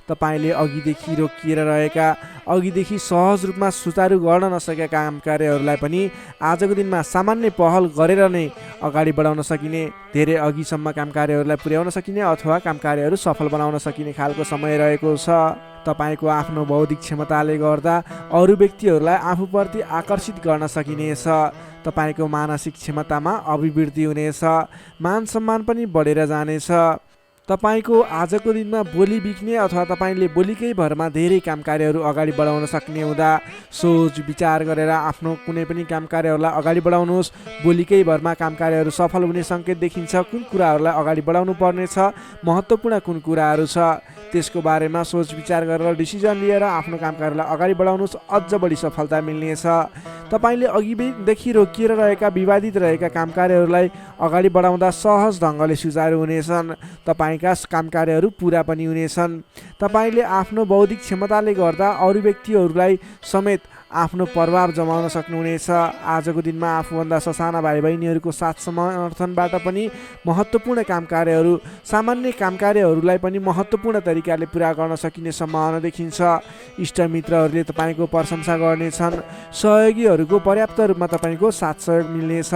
तपाईँले अघिदेखि सहज रूपमा सुचारू गर्न नसकेका काम कार्यहरूलाई पनि आजको दिनमा सामान्य पहल गरेर नै अगाडि बढाउन सकिने, धेरै अघिसम्म काम कार्यहरूलाई पुर्याउन सकिने अथवा काम कार्यहरू सफल बनाउन सकिने खालको समय रहेको छ। तपाईँको आफ्नो बौद्धिक क्षमताले गर्दा अरू व्यक्तिहरूलाई आफूप्रति आकर्षित गर्न सकिनेछ। तपाईँको मानसिक क्षमतामा अभिवृद्धि हुनेछ। मान सम्मान पनि बढेर जानेछ। तपाईँको आजको दिनमा बोली बिक्ने अथवा तपाईँले बोलीकै भरमा धेरै काम कार्यहरू अगाडि बढाउन सक्ने हुँदा सोच विचार गरेर आफ्नो कुनै पनि काम कार्यहरूलाई अगाडि बढाउनुहोस्। बोलीकै भरमा काम कार्यहरू सफल हुने सङ्केत देखिन्छ। कुन कुराहरूलाई अगाडि बढाउनु पर्नेछ, महत्त्वपूर्ण कुन कुराहरू छ, त्यसको बारेमा सोच विचार गरेर डिसिजन लिएर आफ्नो काम कार्यलाई अगाडि बढाउनुहोस्। अझ बढी सफलता मिल्नेछ। तपाईँले अघिदेखि रोकिएर रहेका विवादित रहेका काम कार्यहरूलाई अगाडि बढाउँदा सहज ढङ्गले सुचारू हुनेछन्। तपाईँका काम कार्यहरू पुरा पनि हुनेछन्। तपाईँले आफ्नो बौद्धिक क्षमताले गर्दा अरू व्यक्तिहरूलाई समेत आफ्नो प्रभाव जमाउन सक्नुहुनेछ। आजको दिनमा आफूभन्दा ससाना भाइ बहिनीहरूको साथ समर्थनबाट पनि महत्त्वपूर्ण काम कार्यहरू, सामान्य काम कार्यहरूलाई पनि महत्त्वपूर्ण तरिकाले पुरा गर्न सकिने सम्भावना देखिन्छ। इष्टमित्रहरूले तपाईँको प्रशंसा गर्नेछन्। सहयोगीहरूको पर्याप्त रूपमा तपाईँको साथ सहयोग मिल्नेछ।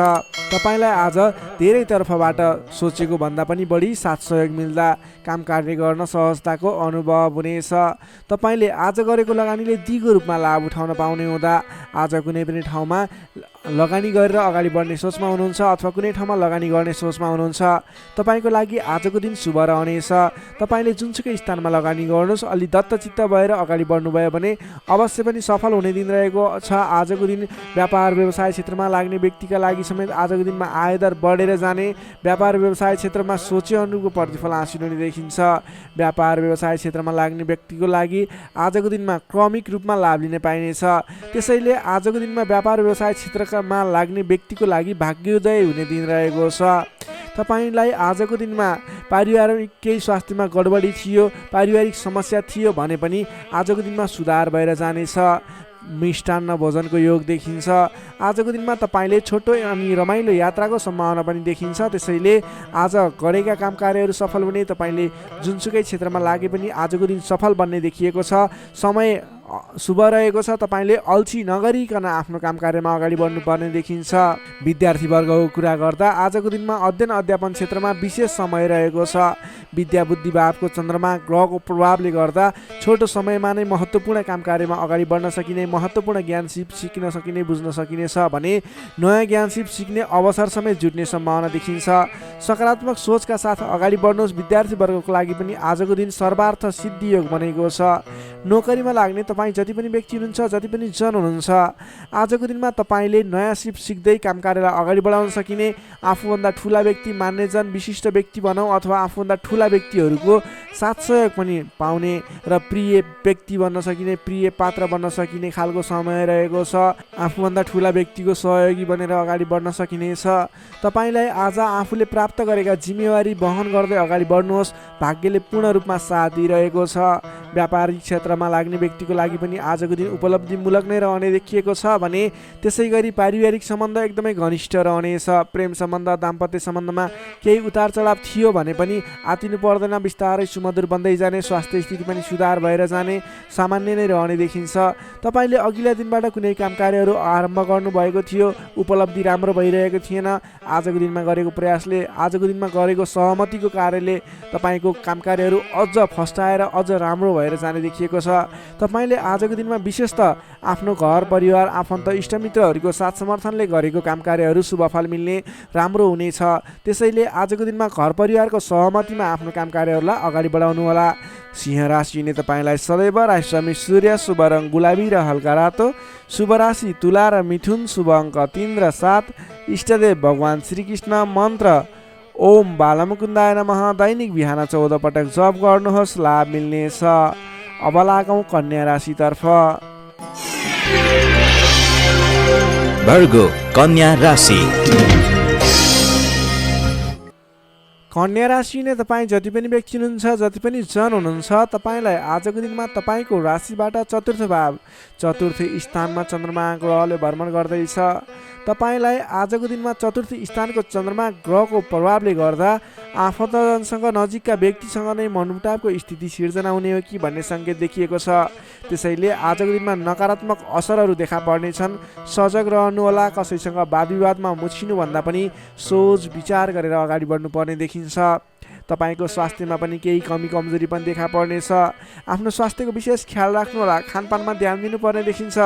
तपाईँलाई आज धेरै तर्फबाट सोचेको भन्दा पनि बढी साथ सहयोग मिल्दा काम कार्य गर्न सहजताको अनुभव हुनेछ। तपाईँले आज गरेको लगानीले दिगो रूपमा लाभ उठाउन पाउने हुँदा आज कुनै पनि ठाउँमा लगानी गरेर अगाडि बढ्ने सोचमा हुनुहुन्छ अथवा कुनै ठाउँमा लगानी गर्ने सोचमा हुनुहुन्छ। तपाईँको लागि आजको दिन शुभ रहनेछ। तपाईँले जुनसुकै स्थानमा लगानी गर्नुहोस्, अलि दत्तचित्त भएर अगाडि बढ्नुभयो भने अवश्य पनि सफल हुने दिन रहेको छ। आजको दिन व्यापार व्यवसाय क्षेत्रमा लाग्ने व्यक्तिका लागि समेत आजको दिनमा आयदर बढेर जाने, व्यापार व्यवसाय क्षेत्रमा सोचे अनुरूपको प्रतिफल हासिल हुने देखिन्छ। व्यापार व्यवसाय क्षेत्रमा लाग्ने व्यक्तिको लागि आजको दिनमा क्रमिक रूपमा लाभ लिन पाइनेछ। त्यसैले आजको दिनमा व्यापार व्यवसाय क्षेत्रमा लाग्ने व्यक्तिको लागि भाग्योदय हुने दिन रहेको छ। तपाईँलाई आजको दिनमा पारिवारिक केही स्वास्थ्यमा गडबडी थियो, पारिवारिक समस्या थियो भने पनि आजको दिनमा सुधार भएर जानेछ। मिष्टान्न भोजनको योग देखिन्छ। आजको दिनमा तपाईँले छोटो अनि रमाइलो यात्राको सम्भावना पनि देखिन्छ। त्यसैले आज गरेका काम कार्यहरू सफल हुने, तपाईँले जुनसुकै क्षेत्रमा लागे पनि आजको दिन सफल बन्ने देखिएको छ। समय शुभ रहेको छ। तपाईँले अल्छी नगरिकन आफ्नो काम कार्यमा अगाडि बढ्नुपर्ने देखिन्छ। विद्यार्थीवर्गको कुरा गर्दा आजको दिनमा अध्ययन अध्यापन क्षेत्रमा विशेष समय रहेको छ। विद्या बुद्धि भावको चन्द्रमा ग्रहको प्रभावले गर्दा छोटो समयमा नै महत्त्वपूर्ण काम कार्यमा अगाडि बढ्न सकिने, महत्त्वपूर्ण ज्ञान सिक्न सकिने, बुझ्न सकिने छ भने नयाँ ज्ञान सिक्ने अवसर समेत जुट्ने सम्भावना देखिन्छ। सकारात्मक सोचका साथ अगाडि बढ्नुहोस्। विद्यार्थीवर्गको लागि पनि आजको दिन सर्वार्थ सिद्धि योग बनेको छ। नोकरीमा लाग्ने तपाईँ जति पनि व्यक्ति हुनुहुन्छ, जति पनि जन हुनुहुन्छ, आजको दिनमा तपाईँले नयाँ सिप सिक्दै काम कार्यलाई अगाडि बढाउन सकिने, आफूभन्दा ठुला व्यक्ति मान्ने जन विशिष्ट व्यक्ति भनौँ अथवा आफूभन्दा ठुला व्यक्तिहरूको साथ सहयोग पनि पाउने र प्रिय व्यक्ति बन्न सकिने, प्रिय पात्र बन्न सकिने खालको समय रहेको छ। आफूभन्दा ठुला व्यक्तिको सहयोगी बनेर अगाडि बढ्न सकिनेछ। तपाईँलाई आज आफूले प्राप्त गरेका जिम्मेवारी वहन गर्दै अगाडि बढ्नुहोस्। भाग्यले पूर्ण रूपमा साथ दिइरहेको छ। व्यापारिक क्षेत्रमा लाग्ने व्यक्तिको लागि पनि आजको दिन उपलब्धिमूलक नै रहने देखिएको छ भने त्यसै गरी पारिवारिक सम्बन्ध एकदमै घनिष्ठ रहनेछ। प्रेम सम्बन्ध, दाम्पत्य सम्बन्धमा केही उतार चढाव थियो भने पनि आतिनु पर्दैन, बिस्तारै सुमधुर बन्दै जाने, स्वास्थ्य स्थिति पनि सुधार भएर जाने, सामान्य नै रहने देखिन्छ। तपाईँले अघिल्ला दिनबाट कुनै काम कार्यहरू आरम्भ गर्नुभएको थियो, उपलब्धि राम्रो भइरहेको थिएन, आजको दिनमा गरेको प्रयासले, आजको दिनमा गरेको सहमतिको कार्यले तपाईँको काम कार्यहरू अझ फस्टाएर अझ राम्रो भएर जाने देखिएको छ। तपाईँले आजको दिनमा विशेष त आफ्नो घर परिवार, आफन्त, इष्टमित्रहरूको साथ समर्थनले गरेको काम कार्यहरू शुभफल मिल्ने, राम्रो हुनेछ। त्यसैले आजको दिनमा घर परिवारको सहमतिमा आफ्नो काम कार्यहरूलाई अगाडि बढाउनु होला। सिंह राशिले तपाईँलाई सदैव राशिस्वामी सूर्य, शुभ रङ गुलाबी र हल्का रातो, शुभ राशि तुला र मिथुन, शुभ अङ्क 3 र 7, इष्टदेव भगवान श्रीकृष्ण, मन्त्र ओम बालमुकुन्दाय नमः। दैनिक बिहान 14 पटक जप गर्नुहोस्, लाभ मिल्नेछ। अब लागौँ कन्या राशितर्फ। Virgo, कन्या राशि। कन्या राशि नै तपाईँ जति पनि व्यक्ति हुनुहुन्छ, जति पनि जन हुनुहुन्छ, तपाईँलाई आजको दिनमा तपाईँको राशिबाट चतुर्थ भाव, चतुर्थ स्थानमा चन्द्रमा ग्रहले भ्रमण गर्दैछ। तपाईँलाई आजको दिनमा चतुर्थ स्थानको चन्द्रमा ग्रहको प्रभावले गर्दा आफन्तजनसँग नजिकका व्यक्तिसँग नै मनमुटावको स्थिति सिर्जना हुने हो कि भन्ने सङ्केत देखिएको छ। त्यसैले आजको दिनमा नकारात्मक असरहरू देखा पर्नेछन्। सजग रहनुहोला। कसैसँग वाद विवादमा मुछिनुभन्दा पनि सोच विचार गरेर अगाडि बढ्नुपर्ने देखिन्छ। तपाईँको स्वास्थ्यमा पनि केही कमी कमजोरी पनि देखा पर्नेछ। आफ्नो स्वास्थ्यको विशेष ख्याल राख्नुहोला। खानपानमा ध्यान दिनुपर्ने देखिन्छ।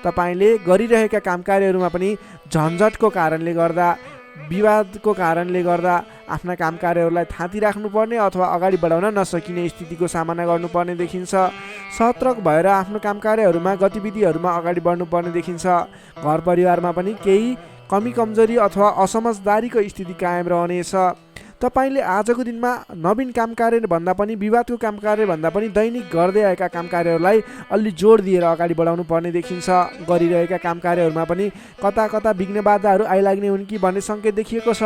तपाईँले गरिरहेका कामकार्यहरूमा पनि झन्झटको कारणले गर्दा, विवादको कारणले गर्दा आफ्ना कामकार्यहरूलाई थाती राख्नुपर्ने अथवा अगाडि बढाउन नसकिने स्थितिको सामना गर्नुपर्ने देखिन्छ। सतर्क भएर आफ्नो कामकार्यहरूमा गतिविधिहरूमा अगाडि बढ्नुपर्ने देखिन्छ। घर परिवारमा पनि केही कमी कमजोरी अथवा असमझदारीको स्थिति कायम रहनेछ। तपाईँले आजको दिनमा नवीन कामकार्य भन्दा पनि विवादको कामकार्य भन्दा पनि दैनिक गर्दै आएका कामकार्यहरूलाई अलि जोड दिएर अगाडि बढाउनु पर्ने देखिन्छ। गरिरहेका कामकार्यहरूमा पनि कता कता विघ्न बाधाहरू आइलाग्ने हुन् कि भन्ने सङ्केत देखिएको छ।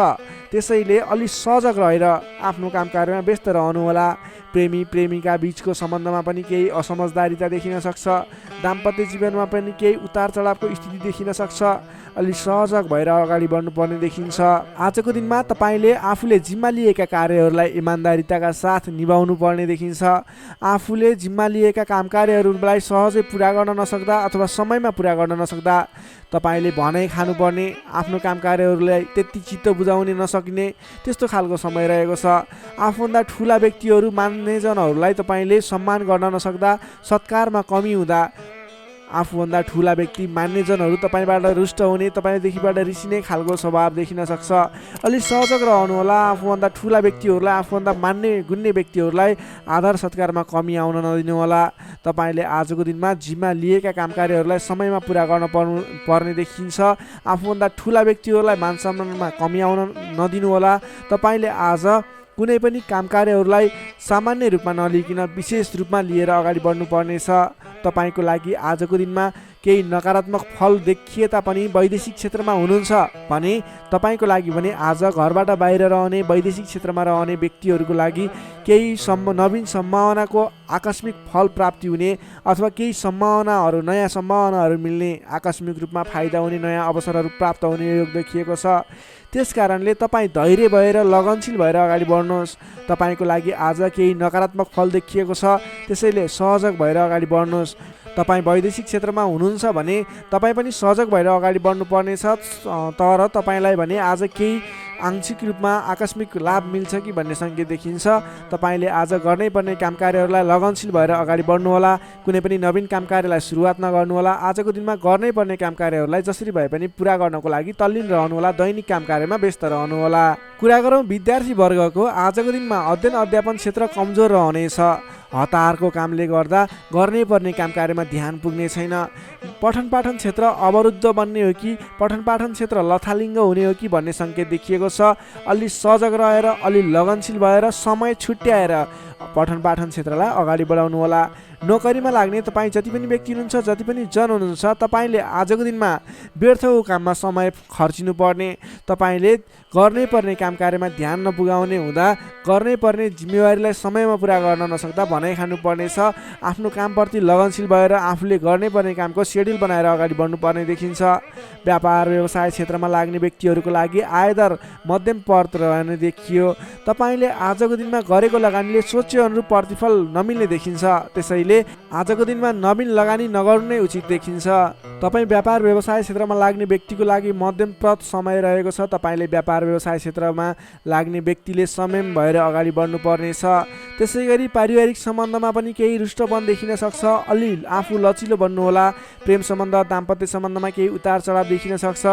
त्यसैले अलि सजग रहेर आफ्नो कामकार्यमा व्यस्त रहनुहोला। प्रेमी प्रेमिका बीचको सम्बन्धमा पनि केही असमझदारीता देखिन सक्छ। दाम्पत्य जीवनमा पनि केही उतार चढावको स्थिति देखिन सक्छ। अलि सहज भएर अगाडि बढ्नुपर्ने देखिन्छ। आजको दिनमा तपाईँले आफूले जिम्मा लिएका कार्यहरूलाई इमान्दारिताका साथ निभाउनु पर्ने देखिन्छ। आफूले जिम्मा लिएका काम कार्यहरूलाई सहजै पुरा गर्न नसक्दा अथवा समयमा पुरा गर्न नसक्दा तपाईँले भनाइ खानुपर्ने, आफ्नो काम कार्यहरूलाई त्यति चित्त बुझाउन नसकिने त्यस्तो खालको समय रहेको छ। आफूभन्दा ठुला व्यक्तिहरू मान्यजनहरूलाई तपाईँले सम्मान गर्न नसक्दा, सत्कारमा कमी हुँदा आफूभन्दा ठुला व्यक्ति मान्यजनहरू तपाईँबाट रुष्ट हुने, तपाईँदेखिबाट रिसिने खालको स्वभाव देखिन सक्छ। अलि सजग रहनुहोला। आफूभन्दा ठुला व्यक्तिहरूलाई, आफूभन्दा मान्ने गुन्ने व्यक्तिहरूलाई आदर सत्कारमा कमी आउन नदिनुहोला। तपाईँले आजको दिनमा जिम्मा लिएका काम कार्यहरूलाई समयमा पुरा गर्न पर्ने देखिन्छ। आफूभन्दा ठुला व्यक्तिहरूलाई मान सम्मानमा कमी आउन नदिनुहोला। तपाईँले आज कुनै पनि काम कार्यहरूलाई सामान्य रूपमा नलिकन विशेष रूपमा लिएर अगाडि बढ्नुपर्नेछ। तपाईँको लागि आजको दिनमा केही नकारात्मक फल देखिए तापनि वैदेशिक क्षेत्रमा हुनुहुन्छ भने तपाईँको लागि भने आज घरबाट बाहिर रहने, वैदेशिक क्षेत्रमा रहने व्यक्तिहरूको लागि केही नवीन सम्भावनाको आकस्मिक फल प्राप्ति हुने अथवा केही सम्भावनाहरू, नयाँ सम्भावनाहरू मिल्ने, आकस्मिक रूपमा फाइदा हुने, नयाँ अवसरहरू प्राप्त हुने योग देखिएको छ। त्यस कारणले तपाईँ धैर्य भएर लगनशील भएर अगाडि बढ्नुहोस्। तपाईँको लागि आज केही नकारात्मक फल देखिएको छ, त्यसैले सहजग भएर अगाडि बढ्नुहोस्। तपाईँ वैदेशिक क्षेत्रमा हुनुहुन्छ भने तपाईँ पनि सजग भएर अगाडि बढ्नुपर्नेछ। तर तपाईँलाई भने आज केही आंशिक रूपमा आकस्मिक लाभ मिल्छ कि भन्ने सङ्केत देखिन्छ। तपाईँले आज गर्नै पर्ने काम कार्यहरूलाई लगनशील भएर अगाडि बढ्नुहोला। कुनै पनि नवीन काम कार्यलाई सुरुवात नगर्नुहोला। आजको दिनमा गर्नै पर्ने काम कार्यहरूलाई जसरी भए पनि पुरा गर्नको लागि तल्लीन रहनुहोला। दैनिक काम कार्यमा व्यस्त रहनुहोला। कुरा गरौँ विद्यार्थी वर्गको, आजको दिनमा अध्ययन अध्यापन क्षेत्र कमजोर रहनेछ। हतारको कामले गर्दा गर्नै पर्ने काम कार्यमा ध्यान पुग्ने छैन। पठन पाठन क्षेत्र अवरुद्ध बन्ने हो कि पठन पाठन क्षेत्र लथालिङ्ग हुने हो कि भन्ने सङ्केत देखिएको छ। अलि सजग रहेर, अलि लगनशील भएर, समय छुट्याएर पठन पाठन क्षेत्रलाई अगाडि बढाउनु होला। नोकरीमा लाग्ने तपाईँ जति पनि व्यक्ति हुनुहुन्छ, जति पनि जन हुनुहुन्छ, तपाईँले आजको दिनमा व्यर्थको काममा समय खर्चिनु पर्ने, तपाईँले गर्नै पर्ने काम कार्यमा ध्यान नपुगाउने हुँदा गर्नै पर्ने जिम्मेवारीलाई समयमा पुरा गर्न नसक्दा भनाइ खानुपर्नेछ। आफ्नो कामप्रति लगनशील भएर आफूले गर्नै पर्ने कामको सेड्युल बनाएर अगाडि बढ्नुपर्ने देखिन्छ। व्यापार व्यवसाय क्षेत्रमा लाग्ने व्यक्तिहरूको लागि आयदर मध्यम पर्त रहने देखियो। तपाईँले आजको दिनमा गरेको लगानीले सोचे अनुरूप प्रतिफल नमिल्ने देखिन्छ। त्यसैले आजको दिनमा नवीन लगानी नगर्नु नै उचित देखिन्छ। तपाईँ व्यापार व्यवसाय क्षेत्रमा लाग्ने व्यक्तिको लागि मध्यमप्रत समय रहेको छ। तपाईँले व्यापार व्यवसाय क्षेत्रमा लाग्ने व्यक्तिले संयम भएर अगाडि बढ्नुपर्नेछ। त्यसै गरी पारिवारिक सम्बन्धमा पनि केही रुष्टपन देखिन सक्छ। अलि आफू लचिलो बन्नुहोला। प्रेम सम्बन्ध, दाम्पत्य सम्बन्धमा केही उतार चढाव देखिन सक्छ।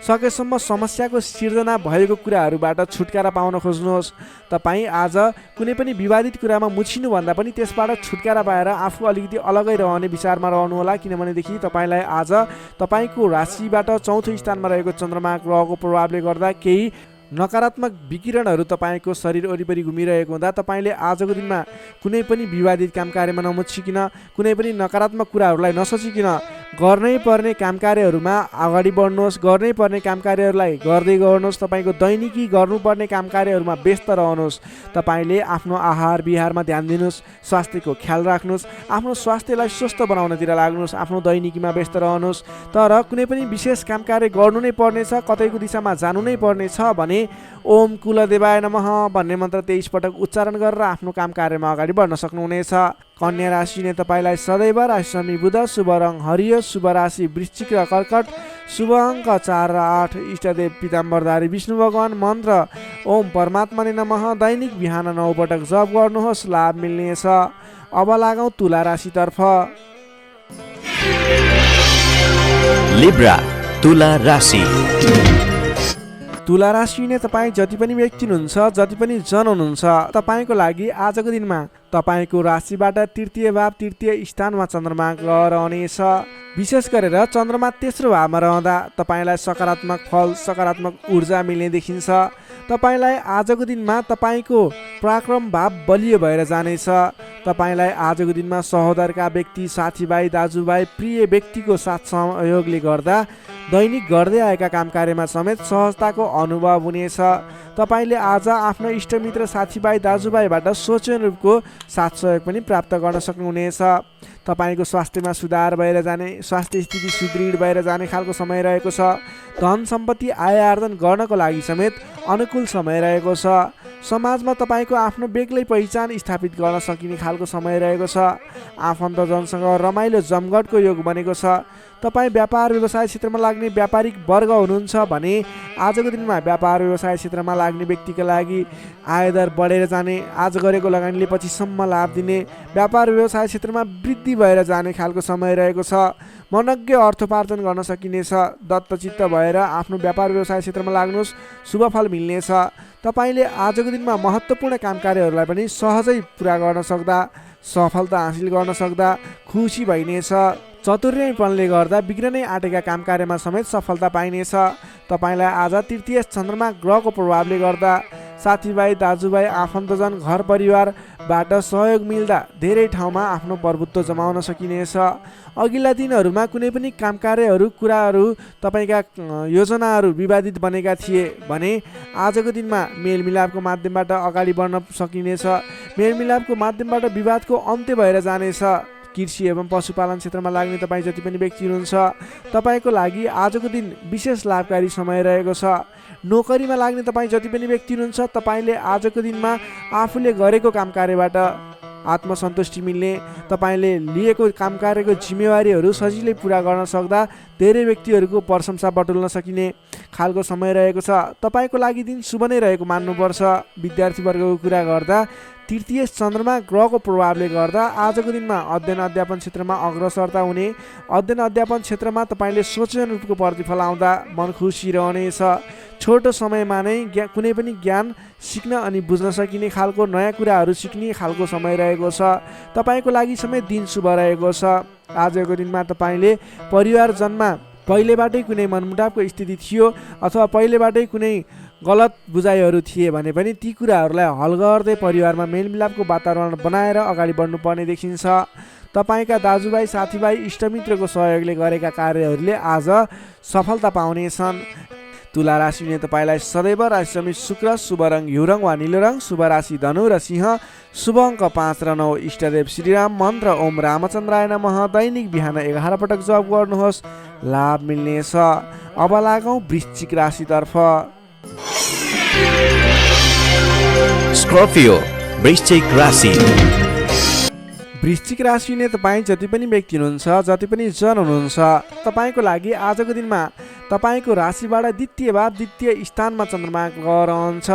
सकेसम्म समस्याको सिर्जना भएको कुराहरूबाट छुटकारा पाउन खोज्नुहोस्। तपाईँ आज कुनै पनि विवादित कुरामा मुछिनुभन्दा पनि त्यसबाट छुटकारा पाएर आफू अलिकति अलगै रहने विचारमा रहनुहोला। किनभनेदेखि तपाईँलाई आज तपाईँको राशिबाट चौथो स्थानमा रहेको चन्द्रमा ग्रहको प्रभावले गर्दा केही नकारात्मक विकिरणहरू तपाईँको शरीर वरिपरि घुमिरहेको हुँदा तपाईँले आजको दिनमा कुनै पनि विवादित काम कार्यमा नमुचिकन, कुनै पनि नकारात्मक कुराहरूलाई नसोचिकन गर्नै पर्ने काम कार्यहरूमा अगाडि बढ्नुहोस्, गर्नै पर्ने काम कार्यहरूलाई गर्दै गर्नुहोस्। तपाईँको दैनिकी गर्नुपर्ने काम कार्यहरूमा व्यस्त रहनुहोस्। तपाईँले आफ्नो आहार विहारमा ध्यान दिनुहोस्, स्वास्थ्यको ख्याल राख्नुहोस्, आफ्नो स्वास्थ्यलाई स्वस्थ बनाउनतिर लाग्नुहोस्, आफ्नो दैनिकीमा व्यस्त रहनुहोस्। तर कुनै पनि विशेष काम कार्य गर्नु नै पर्नेछ, कतैको दिशामा जानु नै पर्नेछ भने ओम कुलदेवाय नमः भन्ने मन्त्र 23 पटक उच्चारण गरेर आफ्नो काम कार्यमा अगाडि बढ्न सक्नुहुनेछ। कन्या राशिले तपाईँलाई सदैव राशिस्वामी बुध, शुभ रङ हरियो, शुभ राशि वृश्चिक र कर्कट, शुभ अङ्क 4 र 8, इष्टदेव पीताम्बरधारी विष्णु भगवान, मन्त्र ओम परमात्माले नमः दैनिक बिहान 9 पटक जप गर्नुहोस्, लाभ मिल्नेछ। अब लागौँ तुला राशितर्फ। लिब्रा तुला राशि। तुला राशिले तपाईँ जति पनि व्यक्ति हुनुहुन्छ, जति पनि जन हुनुहुन्छ, तपाईँको लागि आजको दिनमा तपाईँको राशिबाट तृतीय भाव तृतीय स्थानमा चन्द्रमा रहनेछ। विशेष गरेर चन्द्रमा तेस्रो भावमा रहँदा तपाईँलाई सकारात्मक फल, सकारात्मक ऊर्जा मिल्ने देखिन्छ। तपाईँलाई आजको दिनमा तपाईँको पराक्रम भाव बलियो भएर जानेछ। तपाईँलाई आजको दिनमा सहोदरका व्यक्ति, साथीभाइ, दाजुभाइ, प्रिय व्यक्तिको साथ सहयोगले गर्दा दैनिक गर्दै आएका काम कार्यमा समेत सहजताको अनुभव हुनेछ। तपाईँले आज आफ्नो इष्टमित्र, साथीभाइ, दाजुभाइबाट सोचे अनुरूपको साथ सहयोग पनि प्राप्त गर्न सक्नुहुनेछ। तपाईँको स्वास्थ्यमा सुधार भएर जाने, स्वास्थ्य स्थिति सुदृढ भएर जाने खालको समय रहेको छ। धन सम्पत्ति आय आर्जन गर्नको लागि समेत अनुकूल समय रहेको छ। समाजमा तपाईँको आफ्नो बेग्लै पहिचान स्थापित गर्न सकिने खालको समय रहेको छ। आफन्तजनसँग रमाइलो जमघटको योग बनेको छ। तपाईँ व्यापार व्यवसाय क्षेत्रमा लाग्ने व्यापारिक वर्ग हुनुहुन्छ भने आजको दिनमा व्यापार व्यवसाय क्षेत्रमा लाग्ने व्यक्तिका लागि आयदर बढेर जाने, आज गरेको लगानीले पछिसम्म लाभ दिने, व्यापार व्यवसाय क्षेत्रमा वृद्धि भएर जाने खालको समय रहेको छ। मनज्ञ अर्थोपार्जन गर्न सकिनेछ। दत्तचित्त भएर आफ्नो व्यापार व्यवसाय क्षेत्रमा लाग्नुहोस्, शुभ फल मिल्नेछ। तपाईँले आजको दिनमा महत्त्वपूर्ण काम कार्यहरूलाई पनि सहजै पुरा गर्न सक्दा, सफलता हासिल गर्न सक्दा खुसी भइनेछ। चतुर्यपनले गर्दा बिग्रनै आँटेका काम कार्यमा समेत सफलता पाइनेछ। तपाईँलाई आज तृतीय चन्द्रमा ग्रहको प्रभावले गर्दा साथीभाइ, दाजुभाइ, आफन्तजन, घर परिवारबाट सहयोग मिल्दा धेरै ठाउँमा आफ्नो प्रभुत्व जमाउन सकिनेछ। अघिल्ला दिनहरूमा कुनै पनि काम कार्यहरू, कुराहरू, तपाईँका योजनाहरू विवादित बनेका थिए भने आजको दिनमा मेलमिलापको माध्यमबाट अगाडि बढ्न सकिनेछ। मेलमिलापको माध्यमबाट विवादको अन्त्य भएर जानेछ। कृषि एवं पशुपालन क्षेत्रमा लाग्ने तपाईँ जति पनि व्यक्ति हुनुहुन्छ, तपाईँको लागि आजको दिन विशेष लाभकारी समय रहेको छ। नोकरीमा लाग्ने तपाईँ जति पनि व्यक्ति हुनुहुन्छ, तपाईँले आजको दिनमा आफूले गरेको काम कार्यबाट आत्मसन्तुष्टि मिल्ने, तपाईँले लिएको काम कार्यको जिम्मेवारीहरू सजिलै पुरा गर्न सक्दा धेरै व्यक्तिहरूको प्रशंसा बटुल्न सकिने खालको समय रहेको छ। तपाईँको लागि दिन शुभ नै रहेको मान्नुपर्छ। विद्यार्थीवर्गको कुरा गर्दा तृतीय चन्द्रमा ग्रहको प्रभावले गर्दा आजको दिनमा अध्ययन अध्यापन क्षेत्रमा अग्रसरता हुने, अध्ययन अध्यापन क्षेत्रमा तपाईँले सोचे अनुरूपको प्रतिफल आउँदा मन खुसी रहनेछ। छोटो समयमा नै कुनै पनि ज्ञान सिक्न अनि बुझ्न सकिने खालको नयाँ कुराहरू सिक्ने खालको समय रहेको छ। तपाईँको लागि समेत दिन शुभ रहेको छ। आजको दिनमा तपाईँले परिवारजनमा पहिलेबाटै कुनै मनमुटावको स्थिति थियो अथवा पहिलेबाटै कुनै गलत बुझाइहरू थिए भने पनि ती कुराहरूलाई हल गर्दै परिवारमा मेलमिलापको वातावरण बनाएर अगाडि बढ्नुपर्ने देखिन्छ। तपाईँका दाजुभाइ, साथीभाइ, इष्टमित्रको सहयोगले गरेका कार्यहरूले आज सफलता पाउनेछन्। तुला राशिले तपाईँलाई सदैव राशिस्वामी शुक्र, शुभ रङ हिउँ रङ वा निलो रङ, शुभ राशि धनु र सिंह, शुभ अङ्क 5 र 9, इष्टदेव श्रीराम, मन्त्र ओम रामचन्द्राय नमः दैनिक बिहान 11 पटक जप गर्नुहोस्, लाभ मिल्नेछ। अब लागौँ वृश्चिक राशितर्फ। स्कर्पियो वृश्चिक राशि। वृश्चिक राशिले तपाईँ जति पनि व्यक्ति हुनुहुन्छ, जति पनि जन हुनुहुन्छ, तपाईँको लागि आजको दिनमा तपाईँको राशिबाट द्वितीय भाव द्वितीय स्थानमा चन्द्रमा ग्रह रहन्छ।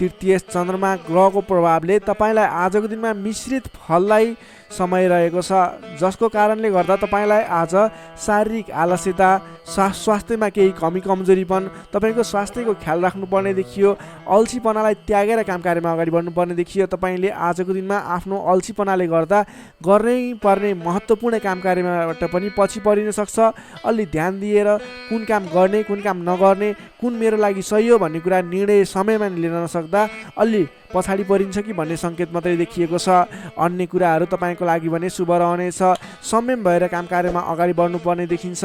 तृतीय चन्द्रमा ग्रहको प्रभावले तपाईँलाई आजको दिनमा मिश्रित फललाई समय रहेको छ, जसको कारणले गर्दा तपाईँलाई आज शारीरिक आलस्यता, स्वास्थ्यमा केही कमी कमजोरीपन, तपाईँको स्वास्थ्यको ख्याल राख्नुपर्ने देखियो। अल्छीपनालाई त्यागेर काम कार्यमा अगाडि बढ्नुपर्ने देखियो। तपाईँले आजको दिनमा आफ्नो अल्छीपनाले गर्दा गर्नै पर्ने महत्त्वपूर्ण काम कार्यबाट पनि पछि परिन सक्छ। अलि ध्यान दिएर कुन काम गर्ने, कुन काम नगर्ने, कुन मेरो लागि सही हो भन्ने कुरा निर्णय समयमा लिन नसक्दा अलि पछाडि परिन्छ कि भन्ने सङ्केत मात्रै देखिएको छ। अन्य कुराहरू तपाईँको लागि भने शुभ रहनेछ। संयम भएर काम कार्यमा अगाडि बढ्नुपर्ने देखिन्छ।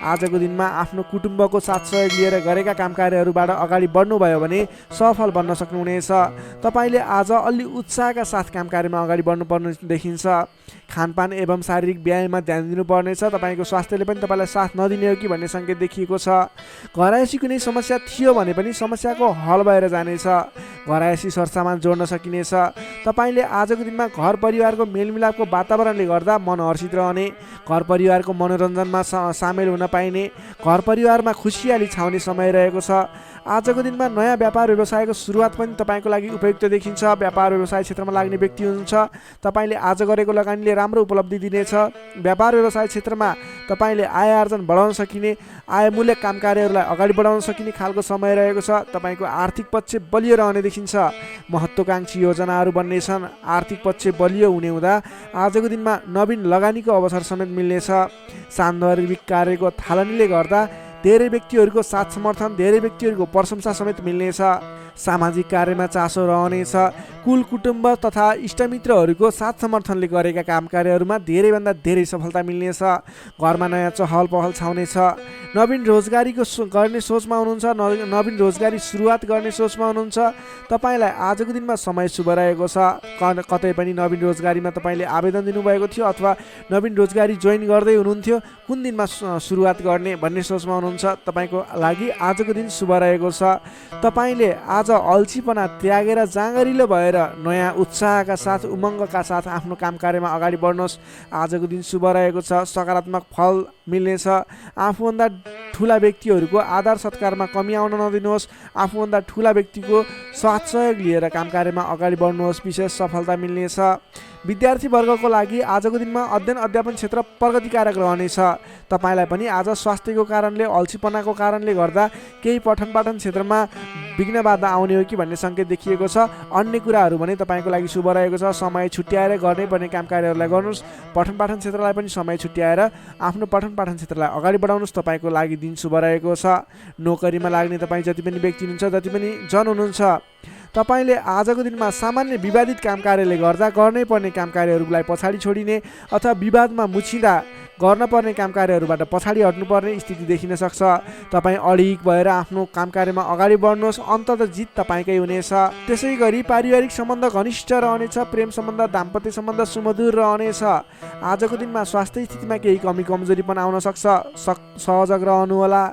आजको दिनमा आफ्नो कुटुम्बको साथ सहयोग लिएर गरेका काम कार्यहरूबाट अगाडि बढ्नुभयो भने सफल बन्न सक्नुहुनेछ। तपाईँले आज अलि उत्साहका साथ काम कार्यमा अगाडि बढ्नुपर्ने देखिन्छ। खानपान एवं शारीरिक व्यायाममा ध्यान दिनुपर्नेछ। तपाईँको स्वास्थ्यले पनि तपाईँलाई साथ नदिने हो कि भन्ने सङ्केत देखिएको छ। घरायसी कुनै समस्या थियो भने पनि समस्याको हल भएर जानेछ। घरायसी सरसामान जोड्न सकिनेछ। तपाईँले आजको दिनमा घर परिवारको मेलमिलापको वातावरणले गर्दा मन हर्षित रहने, घर परिवारको मनोरञ्जनमा सामेल हुन पाइने, घर परिवारमा खुसियाली छाउने समय रहेको छ। आजको दिनमा नयाँ व्यापार व्यवसायको सुरुवात पनि तपाईँको लागि उपयुक्त देखिन्छ। व्यापार व्यवसाय क्षेत्रमा लाग्ने व्यक्ति हुनुहुन्छ, तपाईँले आज गरेको लगानीले राम्रो उपलब्धि दिनेछ। व्यापार व्यवसाय क्षेत्रमा तपाईँले आय आर्जन बढाउन सकिने, आयमूलक काम कार्यहरूलाई अगाडि बढाउन सकिने खालको समय रहेको छ। तपाईँको आर्थिक पक्ष बलियो रहने देखिन्छ। महत्त्वकाङ्क्षी योजनाहरू बन्नेछन्। आर्थिक पक्ष बलियो हुने हुँदा आजको दिनमा नवीन लगानीको अवसर समेत मिल्नेछ। सान्दर्भिक कार्यको थालनीले गर्दा धेरै व्यक्तिहरूको साथ समर्थन, धेरै व्यक्तिहरूको प्रशंसा समेत मिल्नेछ। सामाजिक कार्यमा चासो रहनेछ। कुल कुटुम्ब तथा इष्टमित्रहरूको साथ समर्थनले गरेका काम कार्यहरूमा धेरैभन्दा धेरै सफलता मिल्नेछ। घरमा नयाँ चहल पहल छाउनेछ। नवीन रोजगारीको गर्ने सोचमा हुनुहुन्छ, नवीन रोजगारी सुरुवात गर्ने सोचमा हुनुहुन्छ। तपाईँलाई आजको दिनमा समय शुभ रहेको छ। कतै पनि नवीन रोजगारीमा तपाईँले आवेदन दिनुभएको थियो अथवा नवीन रोजगारी जोइन गर्दै हुनुहुन्थ्यो, कुन दिनमा सुरुवात गर्ने भन्ने सोचमा हुनुहुन्छ। तपाईँको लागि आजको दिन शुभ रहेको छ। तपाईँले आज अल्छीपना त्यागेर जाँगरिलो भएर नयाँ उत्साहका साथ, उमङ्गका साथ आफ्नो काम कार्यमा अगाडि बढ्नुहोस्। आजको दिन शुभ रहेको छ। सकारात्मक फल मिल्नेछ। आफूभन्दा ठुला व्यक्तिहरूको आदर सत्कारमा कमी आउन नदिनुहोस्। आफूभन्दा ठुला व्यक्तिको साथ सहयोग लिएर काम कार्यमा अगाडि बढ्नुहोस्। विशेष सफलता मिल्नेछ। विद्यार्थी वर्गको लागि आजको दिनमा अध्ययन अध्यापन क्षेत्र प्रगतिकारक रहनेछ। तपाईँलाई पनि आज स्वास्थ्यको कारणले, अल्छीपनाको कारणले गर्दा केही पठन पाठन क्षेत्रमा विघ्न बाधा आउने हो कि भन्ने सङ्केत देखिएको छ। अन्य कुराहरू भने तपाईँको लागि शुभ रहेको छ। समय छुट्याएर गर्नै पर्ने काम कार्यहरूलाई गर्नुहोस्। पठन पाठन क्षेत्रलाई पनि समय छुट्याएर आफ्नो पठन पाठन क्षेत्रलाई अगाडि बढाउनुहोस्। तपाईँको लागि दिन शुभ रहेको छ। नोकरीमा लाग्ने तपाईँ जति पनि व्यक्ति हुनुहुन्छ, जति पनि जन हुनुहुन्छ, तपाईँले आजको दिनमा सामान्य विवादित काम कार्यले गर्दा गर्नै पर्ने काम कार्यहरूलाई पछाडि छोडिने अथवा विवादमा मुछिँदा गर्न पर्ने काम कार्यहरूबाट पछाडि हट्नुपर्ने स्थिति देखिन सक्छ। तपाईँ अडिग भएर आफ्नो काम कार्यमा अगाडि बढ्नुहोस्। अन्ततः जित तपाईँकै हुनेछ। त्यसै गरी पारिवारिक सम्बन्ध घनिष्ठ रहनेछ। प्रेम सम्बन्ध, दाम्पत्य सम्बन्ध सुमधुर रहनेछ। आजको दिनमा स्वास्थ्य स्थितिमा केही कमी कमजोरी पनि आउन सक्छ। सहजग रहनुहोला।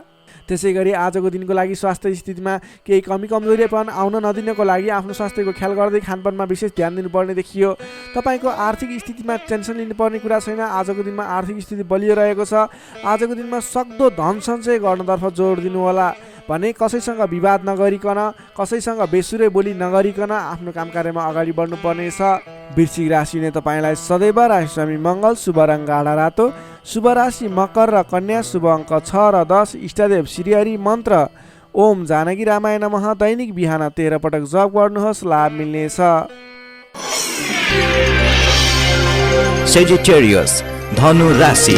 त्यसै गरी आजको दिनको लागि स्वास्थ्य स्थितिमा केही कमी कमजोरीपन आउन नदिनको लागि आफ्नो स्वास्थ्यको ख्याल गर्दै खानपानमा विशेष ध्यान दिनुपर्ने देखियो। तपाईँको आर्थिक स्थितिमा टेन्सन लिनुपर्ने कुरा छैन। आजको दिनमा आर्थिक स्थिति बलियो रहेको छ। आजको दिनमा सक्दो धन सञ्चय गर्नतर्फ जोड दिनुहोला। भने कसैसँग विवाद नगरिकन, कसैसँग बेसुरै बोली नगरिकन आफ्नो काम कार्यमा अगाडि बढ्नुपर्नेछ। वृश्चिक राशिले तपाईँलाई सदैव राशिस्वामी मङ्गल, शुभ रङ गाढा रातो, शुभ राशि मकर र कन्या, शुभ अङ्क 6 र 10, इष्टदेव श्रीहरि, मन्त्र ओम जानकी रामाय नमः। दैनिक बिहान 13 पटक जप गर्नुहोस्, लाभ मिल्नेछ। सेजिटेरियस धनु राशि।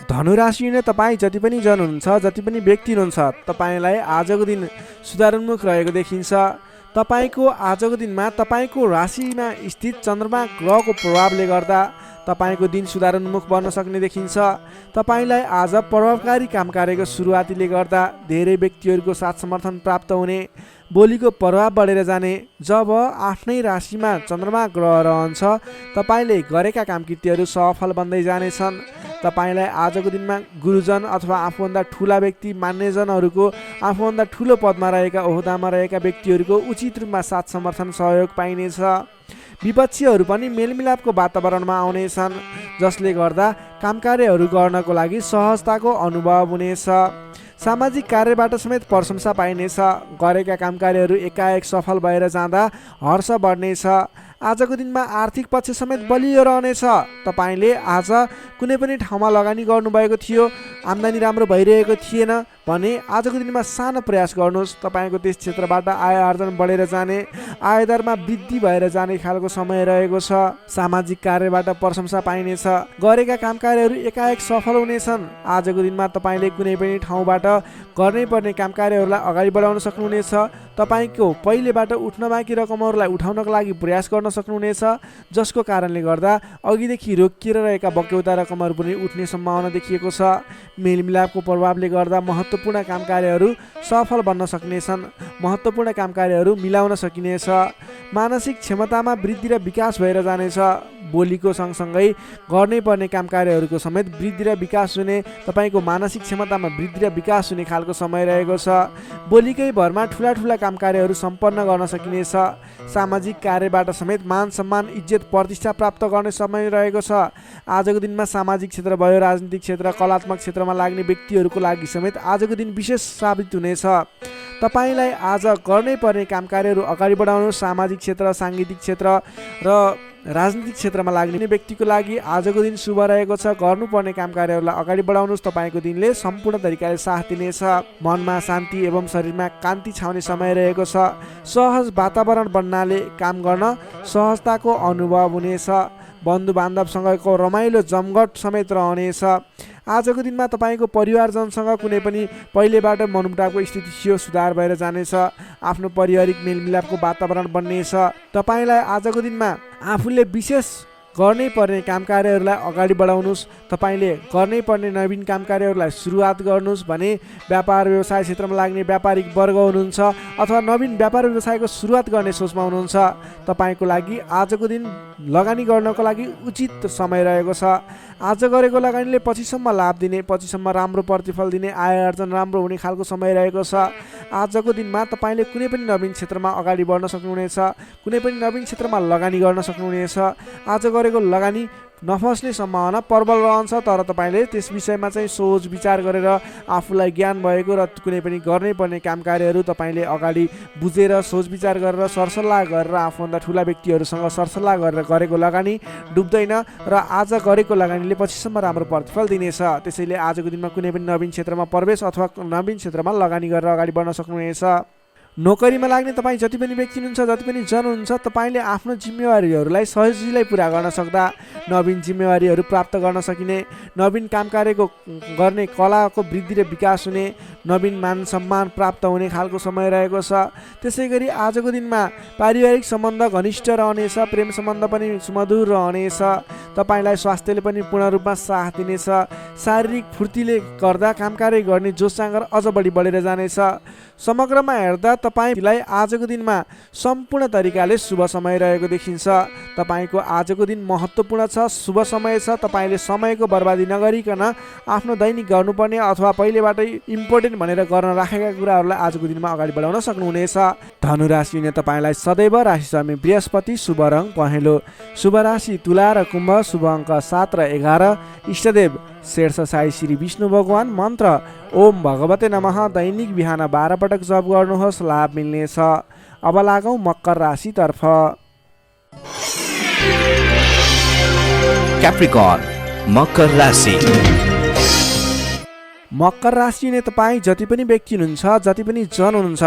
धनुराशि नै तपाईँ जति पनि जन हुनुहुन्छ, जति पनि व्यक्ति हुनुहुन्छ, तपाईँलाई आजको दिन सुधारोन्मुख रहेको देखिन्छ। तपाईँको आजको दिनमा तपाईँको राशिमा स्थित चन्द्रमा ग्रहको प्रभावले गर्दा तपाईँको दिन सुधारोन्मुख बन्न सक्ने देखिन्छ। तपाईँलाई आज प्रभावकारी काम कार्यको सुरुवातीले गर्दा धेरै व्यक्तिहरूको साथ समर्थन प्राप्त हुने, बोलीको प्रभाव बढेर जाने। जब आफ्नै राशिमा चन्द्रमा ग्रह रहन्छ, तपाईँले गरेका काम कृत्यहरू सफल बन्दै जानेछन्। तपाईँलाई आजको दिनमा गुरुजन अथवा आफूभन्दा ठुला व्यक्ति, मान्यजनहरूको, आफूभन्दा ठुलो पदमा रहेका, ओहदामा रहेका व्यक्तिहरूको उचित रूपमा साथ समर्थन सहयोग पाइनेछ। विपक्षीहरू पनि मेलमिलापको वातावरणमा आउनेछन्, जसले गर्दा काम कार्यहरू गर्नको लागि सहजताको अनुभव हुनेछ। सामाजिक कार्यबाट समेत प्रशंसा पाइनेछ। गरेका काम कार्यहरू एकाएक सफल भएर जाँदा हर्ष बढ्नेछ। आजको दिनमा आर्थिक पक्ष समेत बलियो रहनेछ। तपाईँले आज कुनै पनि ठाउँमा लगानी गर्नुभएको थियो, आम्दानी राम्रो भइरहेको थिएन भने आजको दिनमा सानो प्रयास गर्नुहोस्। तपाईँको त्यस क्षेत्रबाट आय आर्जन बढेर जाने, आयदरमा वृद्धि भएर जाने खालको समय रहेको छ। सामाजिक कार्यबाट प्रशंसा पाइनेछ। गरेका काम कार्यहरू एकाएक सफल हुनेछन्। आजको दिनमा तपाईँले कुनै पनि ठाउँबाट गर्नै पर्ने काम कार्यहरूलाई अगाडि बढाउन सक्नुहुनेछ। तपाईँको पहिलेबाट उठ्न बाँकी रकमहरूलाई उठाउनको लागि प्रयास गर्न सक्नुहुनेछ, जसको कारणले गर्दा अघिदेखि रोकिएर रहेका बक्यौता रकमहरू पनि उठ्ने सम्भावना देखिएको छ। मेलमिलापको प्रभावले गर्दा महत्त्वपूर्ण काम कार्यहरू सफल बन्न सक्नेछन्। महत्त्वपूर्ण काम कार्यहरू मिलाउन सकिनेछ। मानसिक क्षमतामा वृद्धि र विकास भएर जानेछ। बोलीको सँगसँगै गर्नै पर्ने काम कार्यहरूको समेत वृद्धि र विकास हुने, तपाईँको मानसिक क्षमतामा वृद्धि र विकास हुने खालको समय रहेको छ। बोलीकै भरमा ठुला ठुला काम कार्यहरू सम्पन्न गर्न सकिनेछ। सामाजिक कार्यबाट समेत मान सम्मान इज्जत प्रतिष्ठा प्राप्त गर्ने समय रहेको छ। आजको दिनमा सामाजिक क्षेत्र भयो, राजनीतिक क्षेत्र, कलात्मक क्षेत्रमा लाग्ने व्यक्तिहरूको लागि समेत आजको दिन विशेष साबित हुनेछ। तपाईँलाई आज गर्नै पर्ने काम कार्यहरू अगाडि बढाउनु। सामाजिक क्षेत्र, साङ्गीतिक क्षेत्र र राजनीतिक क्षेत्रमा लाग्ने व्यक्तिको लागि आजको दिन शुभ रहेको छ। गर्नुपर्ने काम कार्यहरूलाई अगाडि बढाउनुहोस्। तपाईँको दिनले सम्पूर्ण तरिकाले साथ दिनेछ। मनमा शान्ति एवं शरीरमा कान्ति छाउने समय रहेको छ। सहज वातावरण बन्नाले काम गर्न सहजताको अनुभव हुनेछ। बन्धु बान्धवसँगको रमाइलो जमघट समेत रहनेछ। आजको दिनमा तपाईँको परिवारजनसँग कुनै पनि पहिलेबाट मनमुटावको स्थिति थियो, सुधार भएर जानेछ। आफ्नो पारिवारिक मेलमिलापको वातावरण बन्नेछ। तपाईँलाई आजको दिनमा आफूले विशेष गर्नै पर्ने काम कार्यहरूलाई अगाडि बढाउनुहोस्। तपाईँले गर्नै पर्ने नवीन काम कार्यहरूलाई सुरुवात गर्नुहोस् भने व्यापार व्यवसाय क्षेत्रमा लाग्ने व्यापारिक वर्ग हुनुहुन्छ अथवा नवीन व्यापार व्यवसायको सुरुवात गर्ने सोचमा हुनुहुन्छ, तपाईँको लागि आजको दिन लगानी गर्नको लागि उचित समय रहेको छ। आज गरेको लगानीले पछिसम्म लाभ दिने, पछिसम्म राम्रो प्रतिफल दिने, आय आर्जन राम्रो हुने खालको समय रहेको छ। आजको दिनमा तपाईँले कुनै पनि नवीन क्षेत्रमा अगाडि बढ्न सक्नुहुनेछ। कुनै पनि नवीन क्षेत्रमा लगानी गर्न सक्नुहुनेछ। आज गरेको लगानी नफस्ने सम्भावना प्रबल रहन्छ, तर तपाईँले त्यस विषयमा चाहिँ सोच विचार गरेर आफूलाई ज्ञान भएको र कुनै पनि गर्नै पर्ने काम कार्यहरू तपाईँले अगाडि बुझेर सोच विचार गरेर सरसल्लाह गरेर आफूभन्दा ठुला व्यक्तिहरूसँग सरसल्लाह गरेर गरेको लगानी डुब्दैन र आज गरेको लगानीले पछिसम्म राम्रो प्रतिफल दिनेछ। त्यसैले आजको दिनमा कुनै पनि नवीन क्षेत्रमा प्रवेश अथवा नवीन क्षेत्रमा लगानी गरेर अगाडि बढ्न सक्नुहुनेछ। नोकरीमा लाग्ने तपाईँ जति पनि व्यक्ति हुनुहुन्छ, जति पनि जन हुनुहुन्छ, तपाईँले आफ्नो जिम्मेवारीहरूलाई सजिलै पुरा गर्न सक्दा नवीन जिम्मेवारीहरू प्राप्त गर्न सकिने, नवीन काम कार्यको गर्ने कलाको वृद्धि र विकास हुने, नवीन मान सम्मान प्राप्त हुने खालको समय रहेको छ। त्यसै गरी आजको दिनमा पारिवारिक सम्बन्ध घनिष्ठ रहनेछ। प्रेम सम्बन्ध पनि सुमधुर रहनेछ। तपाईँलाई स्वास्थ्यले पनि पूर्ण रूपमा साथ दिनेछ। शारीरिक फुर्तीले गर्दा काम कार्य गर्ने जोस जाँगर अझ बढी बढेर जानेछ। समग्रमा हेर्दा तपाईँलाई आजको दिनमा सम्पूर्ण तरिकाले शुभ समय रहेको देखिन्छ। तपाईँको आजको दिन महत्त्वपूर्ण छ, शुभ समय छ। तपाईँले समयको बर्बादी नगरिकन आफ्नो दैनिक गर्नुपर्ने अथवा पहिलेबाटै इम्पोर्टेन्ट भनेर गर्न राखेका कुराहरूलाई आजको दिनमा अगाडि बढाउन सक्नुहुनेछ। धनु राशिले तपाईँलाई सदैव राशि स्वामी बृहस्पति, शुभ रङ पहेँलो, शुभ राशि तुला र कुम्भ, शुभ अङ्क 7 र 11, इष्टदेव शेर्ष साई श्री विष्णु भगवान, मन्त्र ओम भगवते नमः। दैनिक बिहान 12 पटक जप गर्नुहोस्, लाभ मिल्नेछ। अब लागौँ मकर राशितर्फ। क्याप्रिकर्न मकर राशि। मकर राशि नै तपाईँ जति पनि व्यक्ति हुनुहुन्छ, जति पनि जन हुनुहुन्छ,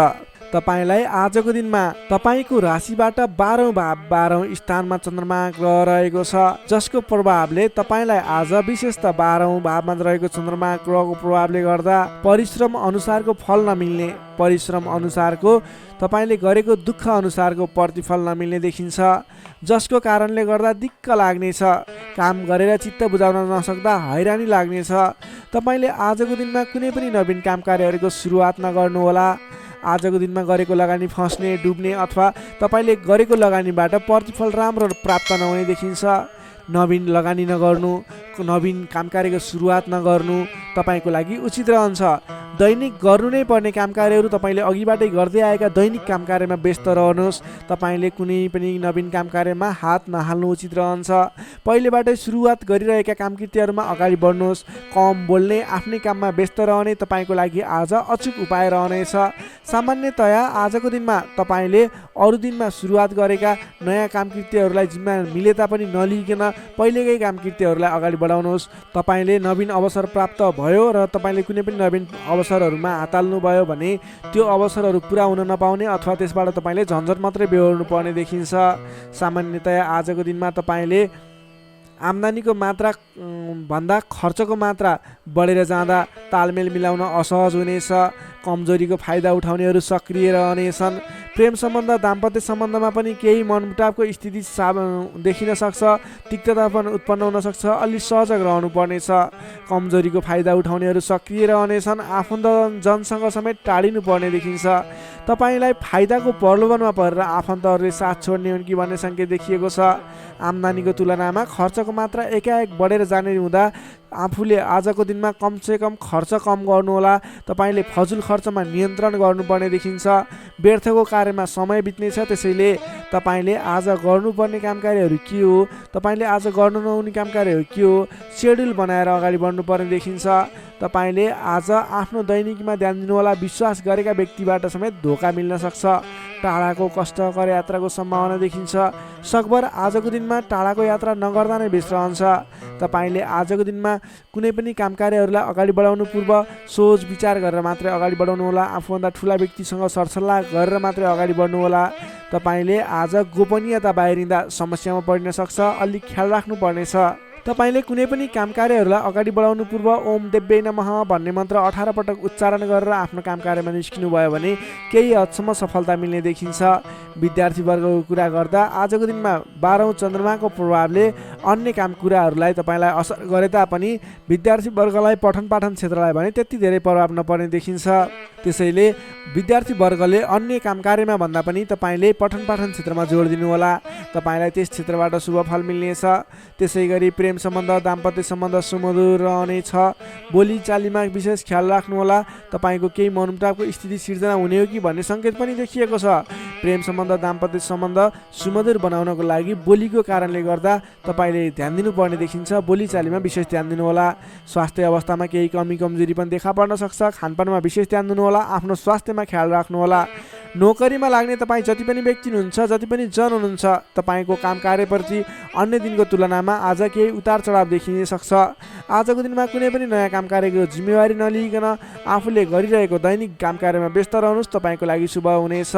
तपाईँलाई आजको दिनमा तपाईँको राशिबाट 12औं भाव 12औं स्थानमा चन्द्रमा ग्रह रहेको छ, जसको प्रभावले तपाईँलाई आज विशेषतः 12औं भावमा रहेको चन्द्रमा ग्रहको प्रभावले गर्दा परिश्रम अनुसारको फल नमिल्ने, परिश्रम अनुसारको तपाईँले गरेको दुःख अनुसारको प्रतिफल नमिल्ने देखिन्छ, जसको कारणले गर्दा दिक्क लाग्नेछ। काम गरेर चित्त बुझाउन नसक्दा हैरानी लाग्नेछ। तपाईँले आजको दिनमा कुनै पनि नवीन काम कार्यहरूको सुरुवात नगर्नुहोला। आजको दिनमा गरेको लगानी फस्ने, डुब्ने अथवा तपाईँले गरेको लगानीबाट प्रतिफल राम्रो प्राप्त नहुने देखिन्छ। नवीन लगानी नगर्नु, नवीन काम कार्यको सुरुवात नगर्नु तपाईँको लागि उचित रहन्छ। दैनिक गर्नु नै पर्ने काम कार्यहरू तपाईँले अघिबाटै गर्दै आएका दैनिक काम कार्यमा व्यस्त रहनुहोस्। तपाईँले कुनै पनि नवीन काम कार्यमा हात नहाल्नु उचित रहन्छ। पहिलेबाटै सुरुवात गरिरहेका कामकृत्यहरूमा अगाडि बढ्नुहोस्। कम बोल्ने, आफ्नै काममा व्यस्त रहने तपाईँको लागि आज अचुक उपाय रहनेछ। सामान्यतया आजको दिनमा तपाईँले अरू दिनमा सुरुवात गरेका नयाँ कामकृत्यहरूलाई जिम्मा मिले तापनि नलिइकन पहिलेकै कामकृत्यहरूलाई अगाडि बढाउनुहोस्। तपाईँले नवीन अवसर प्राप्त भयो र तपाईँले कुनै पनि नवीन अवसरहरूमा हात हाल्नुभयो भने त्यो अवसरहरू पुरा हुन नपाउने अथवा त्यसबाट तपाईँले झन्झट मात्रै बेहोर्नु पर्ने देखिन्छ। सामान्यतया आजको दिनमा तपाईँले आम्दानीको मात्रा भन्दा खर्चको मात्रा बढेर जाँदा तालमेल मिलाउन असहज हुनेछ। कमजोरीको फाइदा उठाउनेहरू सक्रिय रहनेछन्। प्रेम सम्बन्ध दाम्पत्य सम्बन्धमा पनि केही मनमुटावको स्थिति देखिन सक्छ। तिक्तता पनि उत्पन्न हुन सक्छ। अलि सजग रहनु पर्नेछ। कमजोरीको फाइदा उठाउनेहरू सक्रिय रहनेछन्। आफन्तजनसँग समेत टाढिनु पर्ने देखिन्छ। तपाईँलाई फाइदाको प्रलोभनमा परेर आफन्तहरूले साथ छोड्ने हुन् कि भन्ने सङ्केत देखिएको छ। आम्दानीको तुलनामा खर्चको मात्रा एकाएक बढेर जाने हुँदा आफूले आजको दिनमा कमसेकम खर्च कम गर्नुहोला। तपाईँले फजुल खर्चमा नियन्त्रण गर्नुपर्ने देखिन्छ। व्यर्थको कार्यमा समय बित्नेछ। त्यसैले तपाईँले आज गर्नुपर्ने कामकार्यहरू के हो, तपाईँले आज गर्नु नहुने कामकार्यहरू के हो, सेड्युल बनाएर अगाडि बढ्नुपर्ने देखिन्छ। तपाईँले आज आफ्नो दैनिकीमा ध्यान दिनुहोला। विश्वास गरेका व्यक्तिबाट समेत धोका मिल्न सक्छ। टाढाको कष्टकर यात्राको सम्भावना देखिन्छ। सकभर आजको दिनमा टाढाको यात्रा नगर्दा नै बेस रहन्छ। तपाईँले आजको दिनमा कुनै पनि कामकार्यहरूलाई अगाडि बढाउनु पूर्व सोच विचार गरेर मात्रै अगाडि बढाउनु होला। आफूभन्दा ठुला व्यक्तिसँग सरसल्लाह गरेर मात्रै अगाडि बढ्नु होला। तपाईँले आज गोपनीयता बाहिरिँदा समस्यामा परिन सक्छ। अलिक ख्याल राख्नुपर्नेछ। तपाईँले कुनै पनि कामकार्यहरूलाई अगाडि बढाउनु पूर्व ओम देव्यै नमः भन्ने मन्त्र 18 पटक उच्चारण गरेर आफ्नो कामकार्यमा निस्किनु भयो भने केही हदसम्म सफलता मिल्ने देखिन्छ। विद्यार्थीवर्गको कुरा गर्दा आजको दिनमा 12औं चन्द्रमाको प्रभावले अन्य काम कुराहरूलाई तपाईँलाई असर गरे तापनि विद्यार्थीवर्गलाई पठन पाठन क्षेत्रलाई भने त्यति धेरै प्रभाव नपर्ने देखिन्छ। त्यसैले विद्यार्थीवर्गले अन्य कामकार्यमा भन्दा पनि तपाईँले पठन पाठन क्षेत्रमा जोड दिनुहोला। तपाईँलाई त्यस क्षेत्रबाट शुभ फल मिल्नेछ। त्यसै गरी प्रेम सम्बन्ध दाम्पत्य सम्बन्ध सुमधुर रहनेछ। बोलीचालीमा विशेष ख्याल राख्नुहोला। तपाईँको केही मनमुटावको स्थिति सिर्जना हुने हो कि भन्ने सङ्केत पनि देखिएको छ। प्रेम सम्बन्ध दाम्पत्य सम्बन्ध सुमधुर बनाउनको लागि बोलीको कारणले गर्दा तपाईँले ध्यान दिनुपर्ने देखिन्छ। बोलीचालीमा विशेष ध्यान दिनुहोला। स्वास्थ्य अवस्थामा केही कमी कमजोरी पनि देखा पर्न सक्छ। खानपानमा विशेष ध्यान दिनुहोला। आफ्नो स्वास्थ्यमा ख्याल राख्नुहोला। नोकरीमा लाग्ने तपाईँ जति पनि व्यक्ति हुनुहुन्छ, जति पनि जन हुनुहुन्छ, तपाईँको काम कार्यप्रति अन्य दिनको तुलनामा आज केही उतार चढाव देखिन सक्छ। आजको दिनमा कुनै पनि नयाँ काम कार्यको जिम्मेवारी नलिइकन आफूले गरिरहेको दैनिक काम कार्यमा व्यस्त रहनुहोस्। तपाईँको लागि शुभ हुनेछ।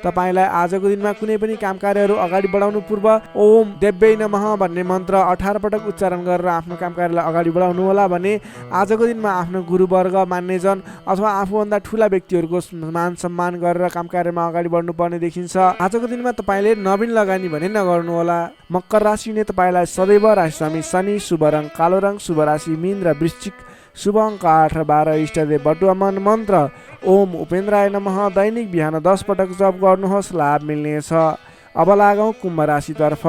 तपाईँलाई आजको दिनमा कुनै पनि काम कार्यहरू अगाडि बढाउनु पूर्व ओम देव्यै नमः भन्ने मन्त्र 18 पटक उच्चारण गरेर आफ्नो काम कार्यलाई अगाडि बढाउनु होला भने आजको दिनमा आफ्नो गुरुवर्ग मान्यजन अथवा आफूभन्दा ठुला व्यक्तिहरूको मान सम्मान गरेर काम कार्यमा अगाडि बढ्नुपर्ने देखिन्छ। आजको दिनमा तपाईँले नवीन लगानी भने नगर्नु होला। मकर राशिले तपाईँलाई सदैव राशिस्वामी शनि, शुभ रङ कालो रङ, शुभ राशि मीन र वृश्चिक, शुभ अङ्क 8 र 12, इष्टदेव बटुवामन मन्त्र ओम उपेन्द्राय नमः दैनिक बिहान 10 पटक जप गर्नुहोस्। लाभ मिल्नेछ। अब लागौँ कुम्भ राशितर्फ।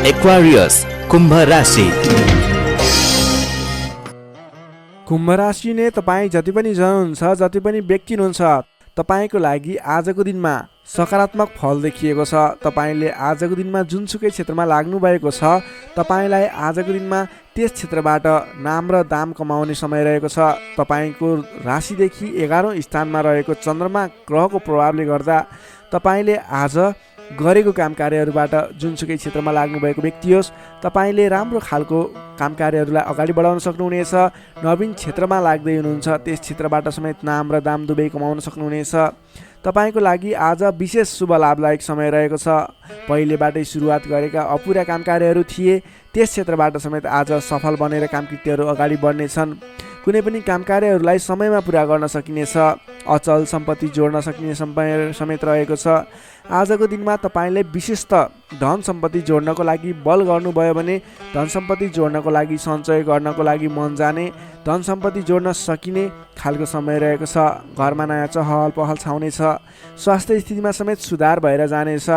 एक्वारियस कुम्भ राशि। कुम्भ राशि नै तपाईँ जति पनि जन हुनुहुन्छ, जति पनि व्यक्ति हुनुहुन्छ, तपाईँको लागि आजको दिनमा सकारात्मक फल देखिएको छ। तपाईँले आजको दिनमा जुनसुकै क्षेत्रमा लाग्नु भएको छ, तपाईँलाई आजको दिनमा त्यस क्षेत्रबाट नाम र दाम कमाउने समय रहेको छ। तपाईँको राशिदेखि 11औं स्थानमा रहेको चन्द्रमा ग्रहको प्रभावले गर्दा तपाईँले आज गरेको काम कार्यहरूबाट जुनसुकै क्षेत्रमा लाग्नुभएको व्यक्ति होस्, तपाईँले राम्रो खालको काम कार्यहरूलाई अगाडि बढाउन सक्नुहुनेछ। नवीन क्षेत्रमा लाग्दै हुनुहुन्छ, त्यस क्षेत्रबाट समेत नाम र दाम दुवै कमाउन सक्नुहुनेछ। तपाईँको लागि आज विशेष शुभ लाभदायक समय रहेको छ। पहिलेबाटै सुरुवात गरेका अपुरा काम कार्यहरू थिए, त्यस क्षेत्रबाट समेत आज सफल बनेर कामकृत्यहरू अगाडि बढ्नेछन्। कुनै पनि काम कार्यहरूलाई समयमा पुरा गर्न सकिनेछ। अचल सम्पत्ति जोड्न सकिने समय समेत रहेको छ। आजको दिनमा तपाईँले विशेषतः धन सम्पत्ति जोड्नको लागि बल गर्नुभयो भने धन सम्पत्ति जोड्नको लागि सञ्चय गर्नको लागि मन जाने, धन सम्पत्ति जोड्न सकिने खालको समय रहेको छ। घरमा नयाँ चहल पहल छाउनेछ। स्वास्थ्य स्थितिमा समेत सुधार भएर जानेछ।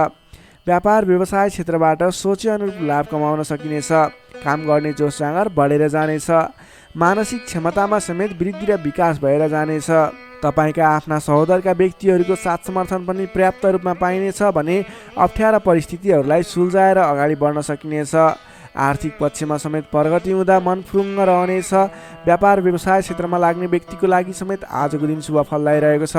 व्यापार व्यवसाय क्षेत्रबाट सोचे अनुरूप लाभ कमाउन सकिनेछ। काम गर्ने जोस जाँगर बढेर जानेछ। मानसिक क्षमतामा समेत वृद्धि र विकास भएर जानेछ। तपाईँका आफ्ना सहोदरका व्यक्तिहरूको साथ समर्थन पनि पर्याप्त रूपमा पाइनेछ भने अप्ठ्यारा परिस्थितिहरूलाई सुल्झाएर अगाडि बढ्न सकिनेछ। आर्थिक पक्षमा समेत प्रगति हुँदा मन फुरुङ्ग रहनेछ। व्यापार व्यवसाय क्षेत्रमा लाग्ने व्यक्तिको लागि समेत आजको दिन शुभ फलदायी रहेको छ।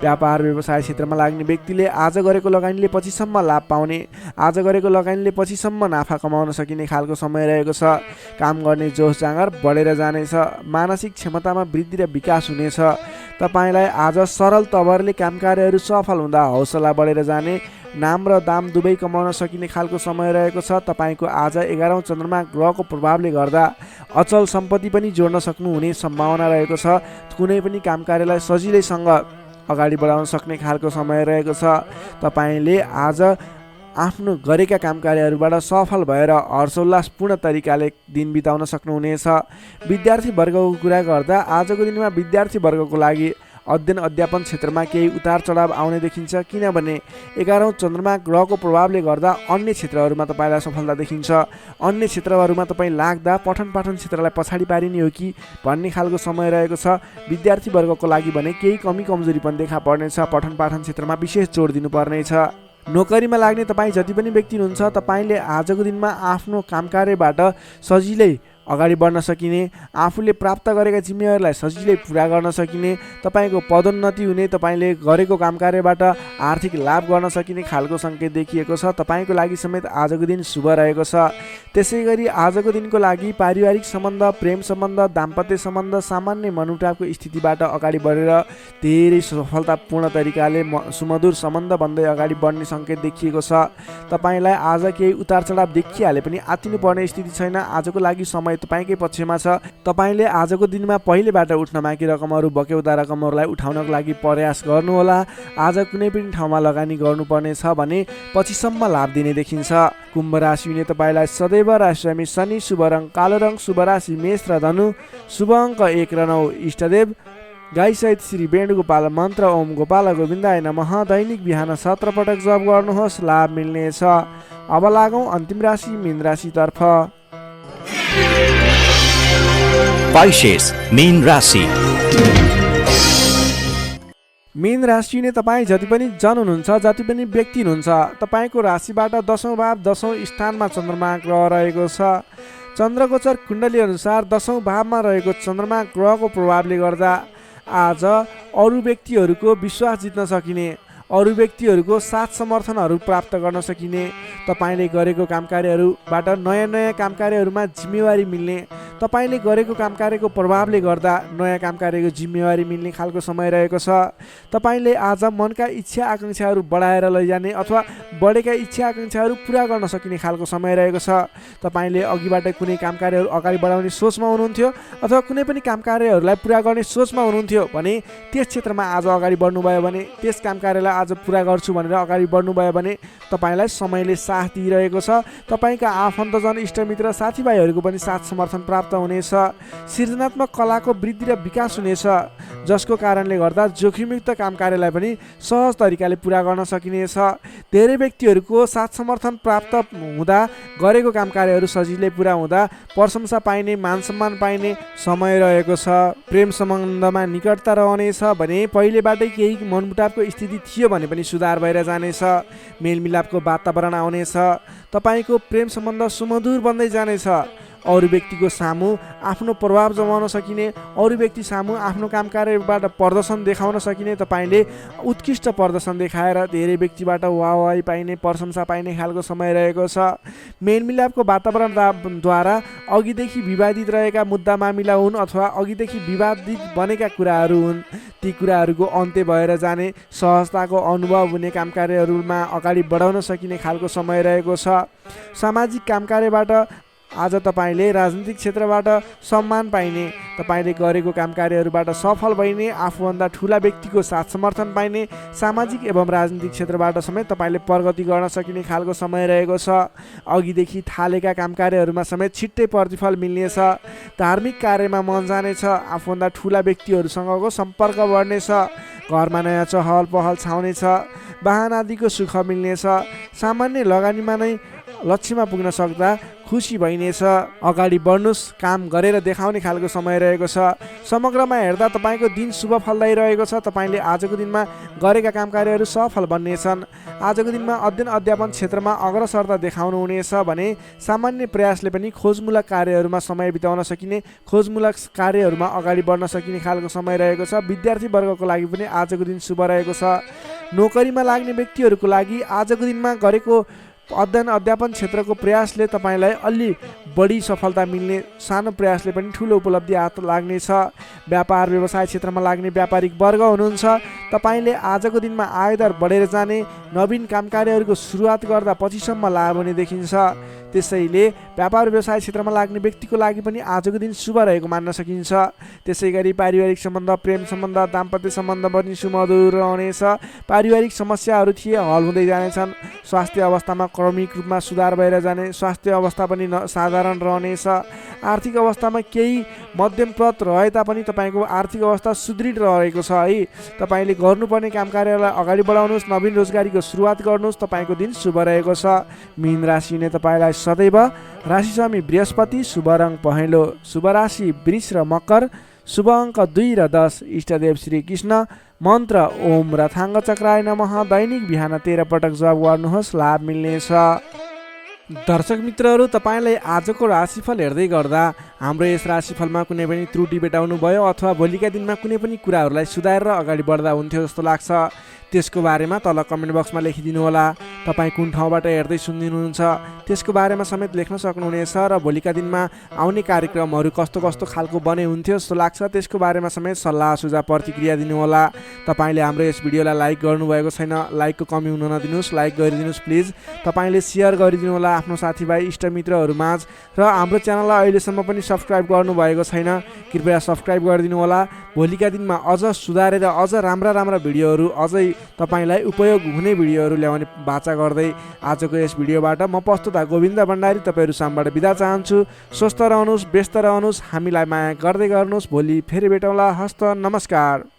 व्यापार व्यवसाय क्षेत्रमा लाग्ने व्यक्तिले आज गरेको लगानीले पछिसम्म लाभ पाउने, आज गरेको लगानीले पछिसम्म नाफा कमाउन सकिने खालको समय रहेको छ। काम गर्ने जोस जाँगर बढेर जानेछ। मानसिक क्षमतामा वृद्धि र विकास हुनेछ। तपाईँलाई आज सरल तवरले काम कार्यहरू सफल हुँदा हौसला बढेर जाने, नाम र दाम दुवै कमाउन सकिने खालको समय रहेको छ। तपाईँको आज 11औं चन्द्रमा ग्रहको प्रभावले गर्दा अचल सम्पत्ति पनि जोड्न सक्नुहुने सम्भावना रहेको छ। कुनै पनि काम कार्यलाई सजिलैसँग अगाडि बढाउन सक्ने खालको समय रहेको छ। तपाईँले आज आफ्नो गरेका काम कार्यहरूबाट सफल भएर हर्षोल्लासपूर्ण तरिकाले दिन बिताउन सक्नुहुनेछ। विद्यार्थी वर्गको कुरा गर्दा आजको दिनमा विद्यार्थी वर्गको लागि अध्ययन अध्यापन क्षेत्रमा केही उतार चढाव आउने देखिन्छ, किनभने 11औं चन्द्रमा ग्रहको प्रभावले गर्दा अन्य क्षेत्रहरूमा तपाईँलाई सफलता देखिन्छ। अन्य क्षेत्रहरूमा तपाईँ लाग्दा पठन पाठन क्षेत्रलाई पछाडि पारिने हो कि भन्ने खालको समय रहेको छ। विद्यार्थी वर्गको लागि भने केही कमी कमजोरी पनि देखा पर्नेछ। पठन पाठन क्षेत्रमा विशेष जोड दिनुपर्नेछ। नोकरीमा लाग्ने तपाईँ जति पनि व्यक्ति हुनुहुन्छ, तपाईँले आजको दिनमा आफ्नो काम कार्यबाट सजिलै अगाडि बढ्न सकिने, आफूले प्राप्त गरेका जिम्मेवारीलाई सजिलै पुरा गर्न सकिने, तपाईँको पदोन्नति हुने, तपाईँले गरेको काम कार्यबाट आर्थिक लाभ गर्न सकिने खालको सङ्केत देखिएको छ। तपाईँको लागि समेत आजको दिन शुभ रहेको छ। त्यसै गरी आजको दिनको लागि पारिवारिक सम्बन्ध, प्रेम सम्बन्ध, दाम्पत्य सम्बन्ध, सामान्य मनमुटावको स्थितिबाट अगाडि बढेर धेरै सफलतापूर्ण तरिकाले सुमधुर सम्बन्ध बन्दै अगाडि बढ्ने सङ्केत देखिएको छ। तपाईँलाई आज केही उतार चढाव देखिहाले पनि आत्तिनु पर्ने स्थिति छैन। आजको लागि समय तपाईँकै पक्षमा छ। तपाईँले आजको दिनमा पहिलेबाट उठ्न बाँकी रकमहरू, बक्यौता रकमहरूलाई उठाउनको लागि प्रयास गर्नुहोला। आज कुनै पनि ठाउँमा लगानी गर्नुपर्ने छ भने पछिसम्म लाभ दिने देखिन्छ। कुम्भ राशि हुने तपाईँलाई सदैव राशिस्वामी शनि, शुभ रङ कालो रङ, शुभ राशि मेष र धनु, शुभ अङ्क 1 र 9, इष्टदेव गाईसहित श्री वेणुगोपाल मन्त्र ओम गोपाल गोविन्दाय नमः दैनिक बिहान 17 पटक जप गर्नुहोस्, लाभ मिल्नेछ। अब लागौँ अन्तिम राशि मीन राशितर्फ। Pisces, मीन राशि। मीन राशि हुने तपाईँ जति पनि जन हुनुहुन्छ, जति पनि व्यक्ति हुनुहुन्छ, तपाईँको राशिबाट 10औं भाव 10औं स्थानमा चन्द्रमा ग्रह रहेको छ। चन्द्रगोचर कुण्डली अनुसार 10औं भावमा रहेको चन्द्रमा ग्रहको प्रभावले गर्दा आज अरू व्यक्तिहरूको विश्वास जित्न सकिने, अरू व्यक्तिहरूको साथ समर्थनहरू प्राप्त गर्न सकिने, तपाईँले गरेको काम कार्यहरूबाट नयाँ नयाँ काम कार्यहरूमा जिम्मेवारी मिल्ने, तपाईँले गरेको काम कार्यको प्रभावले गर्दा नयाँ काम कार्यको जिम्मेवारी मिल्ने खालको समय रहेको छ। तपाईँले आज मनका इच्छा आकाङ्क्षाहरू बढाएर लैजाने अथवा बढेका इच्छा आकाङ्क्षाहरू पुरा गर्न सकिने खालको समय रहेको छ। तपाईँले अघिबाट कुनै काम कार्यहरू अगाडि बढाउने सोचमा हुनुहुन्थ्यो अथवा कुनै पनि काम कार्यहरूलाई पुरा गर्ने सोचमा हुनुहुन्थ्यो भने त्यस क्षेत्रमा आज अगाडि बढ्नुभयो भने, त्यस काम कार्यलाई आज पुरा गर्छु भनेर अगाडि बढ्नुभयो भने तपाईँलाई समयले साथ दिइरहेको छ। तपाईँका आफन्तजन, इष्टमित्र, साथीभाइहरूको पनि साथ समर्थन प्राप्त हुनेछ। सृजनात्मक कलाको वृद्धि र विकास हुनेछ, जसको कारणले गर्दा जोखिमयुक्त काम कार्यलाई पनि सहज तरिकाले पुरा गर्न सकिनेछ। धेरै व्यक्तिहरूको साथ समर्थन प्राप्त हुँदा गरेको काम कार्यहरू सजिलै पुरा हुँदा प्रशंसा पाइने, मान सम्मान पाइने समय रहेको छ। प्रेम सम्बन्धमा निकटता रहनेछ भने पहिलेबाटै केही मनमुटावको स्थिति थियो भने पनि सुधार भएर जानेछ। मेलमिलापको वातावरण आउनेछ। तपाईँको प्रेम सम्बन्ध सुमधुर बन्दै जानेछ। अरू व्यक्तिको सामु आफ्नो प्रभाव जमाउन सकिने, अरू व्यक्ति सामु आफ्नो काम कार्यबाट प्रदर्शन देखाउन सकिने, तपाईँले उत्कृष्ट प्रदर्शन देखाएर धेरै व्यक्तिबाट वाहवाही पाइने, प्रशंसा पाइने खालको समय रहेको छ। मेलमिलापको वातावरणद्वारा अघिदेखि विवादित रहेका मुद्दा मामिला हुन् अथवा अघिदेखि विवादित बनेका कुराहरू हुन्, ती कुराहरूको अन्त्य भएर जाने, सहजताको अनुभव हुने, काम कार्यहरूमा अगाडि बढाउन सकिने खालको समय रहेको छ। सामाजिक काम कार्यबाट आज तपाईँले राजनीतिक क्षेत्रबाट सम्मान पाइने, तपाईँले गरेको काम कार्यहरूबाट सफल भइने, आफूभन्दा ठुला व्यक्तिको साथ समर्थन पाइने, सामाजिक एवं राजनीतिक क्षेत्रबाट समेत तपाईँले प्रगति गर्न सकिने खालको समय रहेको छ। अघिदेखि थालेका काम कार्यहरूमा समेत छिट्टै प्रतिफल मिल्नेछ। धार्मिक कार्यमा मन जानेछ। आफूभन्दा ठुला व्यक्तिहरूसँगको सम्पर्क बढ्नेछ। घरमा नयाँ चहल पहल छाउनेछ। वाहन आदिको सुख मिल्नेछ। सामान्य लगानीमा नै लक्ष्यमा पुग्न सक्दा खुसी भइनेछ। अगाडि बढ्नुहोस्, काम गरेर देखाउने खालको समय रहेको छ। समग्रमा हेर्दा तपाईँको दिन शुभ फलदायी रहेको छ। तपाईँले आजको दिनमा गरेका काम कार्यहरू सफल बन्नेछन्। आजको दिनमा अध्ययन अध्यापन क्षेत्रमा अग्रसरता देखाउनुहुनेछ भने सामान्य प्रयासले पनि खोजमूलक कार्यहरूमा समय बिताउन सकिने, खोजमूलक कार्यहरूमा अगाडि बढ्न सकिने खालको समय रहेको छ। विद्यार्थी वर्गको लागि पनि आजको दिन शुभ रहेको छ। नोकरीमा लाग्ने व्यक्तिहरूको लागि आजको दिनमा गरेको अध्ययन अध्यापन क्षेत्रको प्रयासले तपाईँलाई अलि बढी सफलता मिल्ने, सानो प्रयासले पनि ठुलो उपलब्धि हात लाग्नेछ। व्यापार व्यवसाय क्षेत्रमा लाग्ने व्यापारिक वर्ग हुनुहुन्छ, तपाईँले आजको दिनमा आयदर बढेर जाने, नवीन काम कार्यहरूको सुरुवात गर्दा पछिसम्म लाभ हुने देखिन्छ। त्यसैले व्यापार व्यवसाय क्षेत्रमा लाग्ने व्यक्तिको लागि पनि आजको दिन शुभ रहेको मान्न सकिन्छ। त्यसै गरी पारिवारिक सम्बन्ध, प्रेम सम्बन्ध, दाम्पत्य सम्बन्ध पनि सुमधुर रहनेछ। पारिवारिक समस्याहरू थिए हल हुँदै जानेछन्। स्वास्थ्य अवस्थामा क्रमिक रूपमा सुधार भएर जाने, स्वास्थ्य अवस्था पनि साधारण रहनेछ। आर्थिक अवस्थामा केही मध्यमप्रद रहे तापनि तपाईँको आर्थिक अवस्था सुदृढ रहेको छ है। तपाईँले गर्नुपर्ने काम कार्यलाई अगाडि बढाउनुहोस्, नवीन रोजगारीको सुरुवात गर्नुहोस्। तपाईँको दिन शुभ रहेको छ। मीन राशि नै तपाईँलाई सदैव राशि स्वामी बृहस्पति, शुभ रङ पहेँलो, शुभ राशि वृष र मकर, शुभ अङ्क 2 र 10, इष्टदेव श्री कृष्ण, मन्त्र ओम रथाङ्ग चक्राय नमः। दैनिक बिहान 13 पटक जप गर्नुहोस्, लाभ मिल्नेछ। दर्शक मित्रहरू, तपाईँलाई आजको राशिफल हेर्दै गर्दा हाम्रो यस राशिफलमा कुनै पनि त्रुटि भेटाउनु भयो अथवा भोलिका दिनमा कुनै पनि कुराहरूलाई सुधारेर अगाडि बढ्दा हुन्थ्यो जस्तो लाग्छ, त्यसको बारेमा तल कमेन्ट बक्समा लेखिदिनु होला। तपाईँ कुन ठाउँबाट हेर्दै सुनिदिनुहुन्छ त्यसको बारेमा समेत लेख्न सक्नुहुनेछ र भोलिका दिनमा आउने कार्यक्रमहरू कस्तो कस्तो खालको बने हुन्थ्यो जस्तो लाग्छ त्यसको बारेमा समेत सल्लाह सुझाव प्रतिक्रिया दिनुहोला। तपाईँले हाम्रो यस भिडियोलाई लाइक गर्नुभएको छैन, लाइकको कमी हुन नदिनुहोस्, लाइक गरिदिनुहोस् प्लिज। तपाईँले सेयर गरिदिनु होला आफ्नो साथीभाइ इष्टमित्रहरूमाझ र हाम्रो च्यानललाई अहिलेसम्म पनि सब्सक्राइब गर्नुभएको छैन, कृपया सब्सक्राइब गरिदिनु होला। भोलिका दिनमा अझ सुधारेर अझ राम्रा भिडियोहरू, अझै तपाईँलाई उपयोग हुने भिडियोहरू ल्याउने बाचा गर्दै आजको यस भिडियोबाट म प्रस्तुता गोविन्द भण्डारी तपाईँहरू सामबाट बिदा चाहन्छु। स्वस्थ रहनुहोस्, व्यस्त रहनुहोस्, हामीलाई माया गर्दै गर्नुहोस्। भोलि फेरि भेटौँला। हस्त नमस्कार।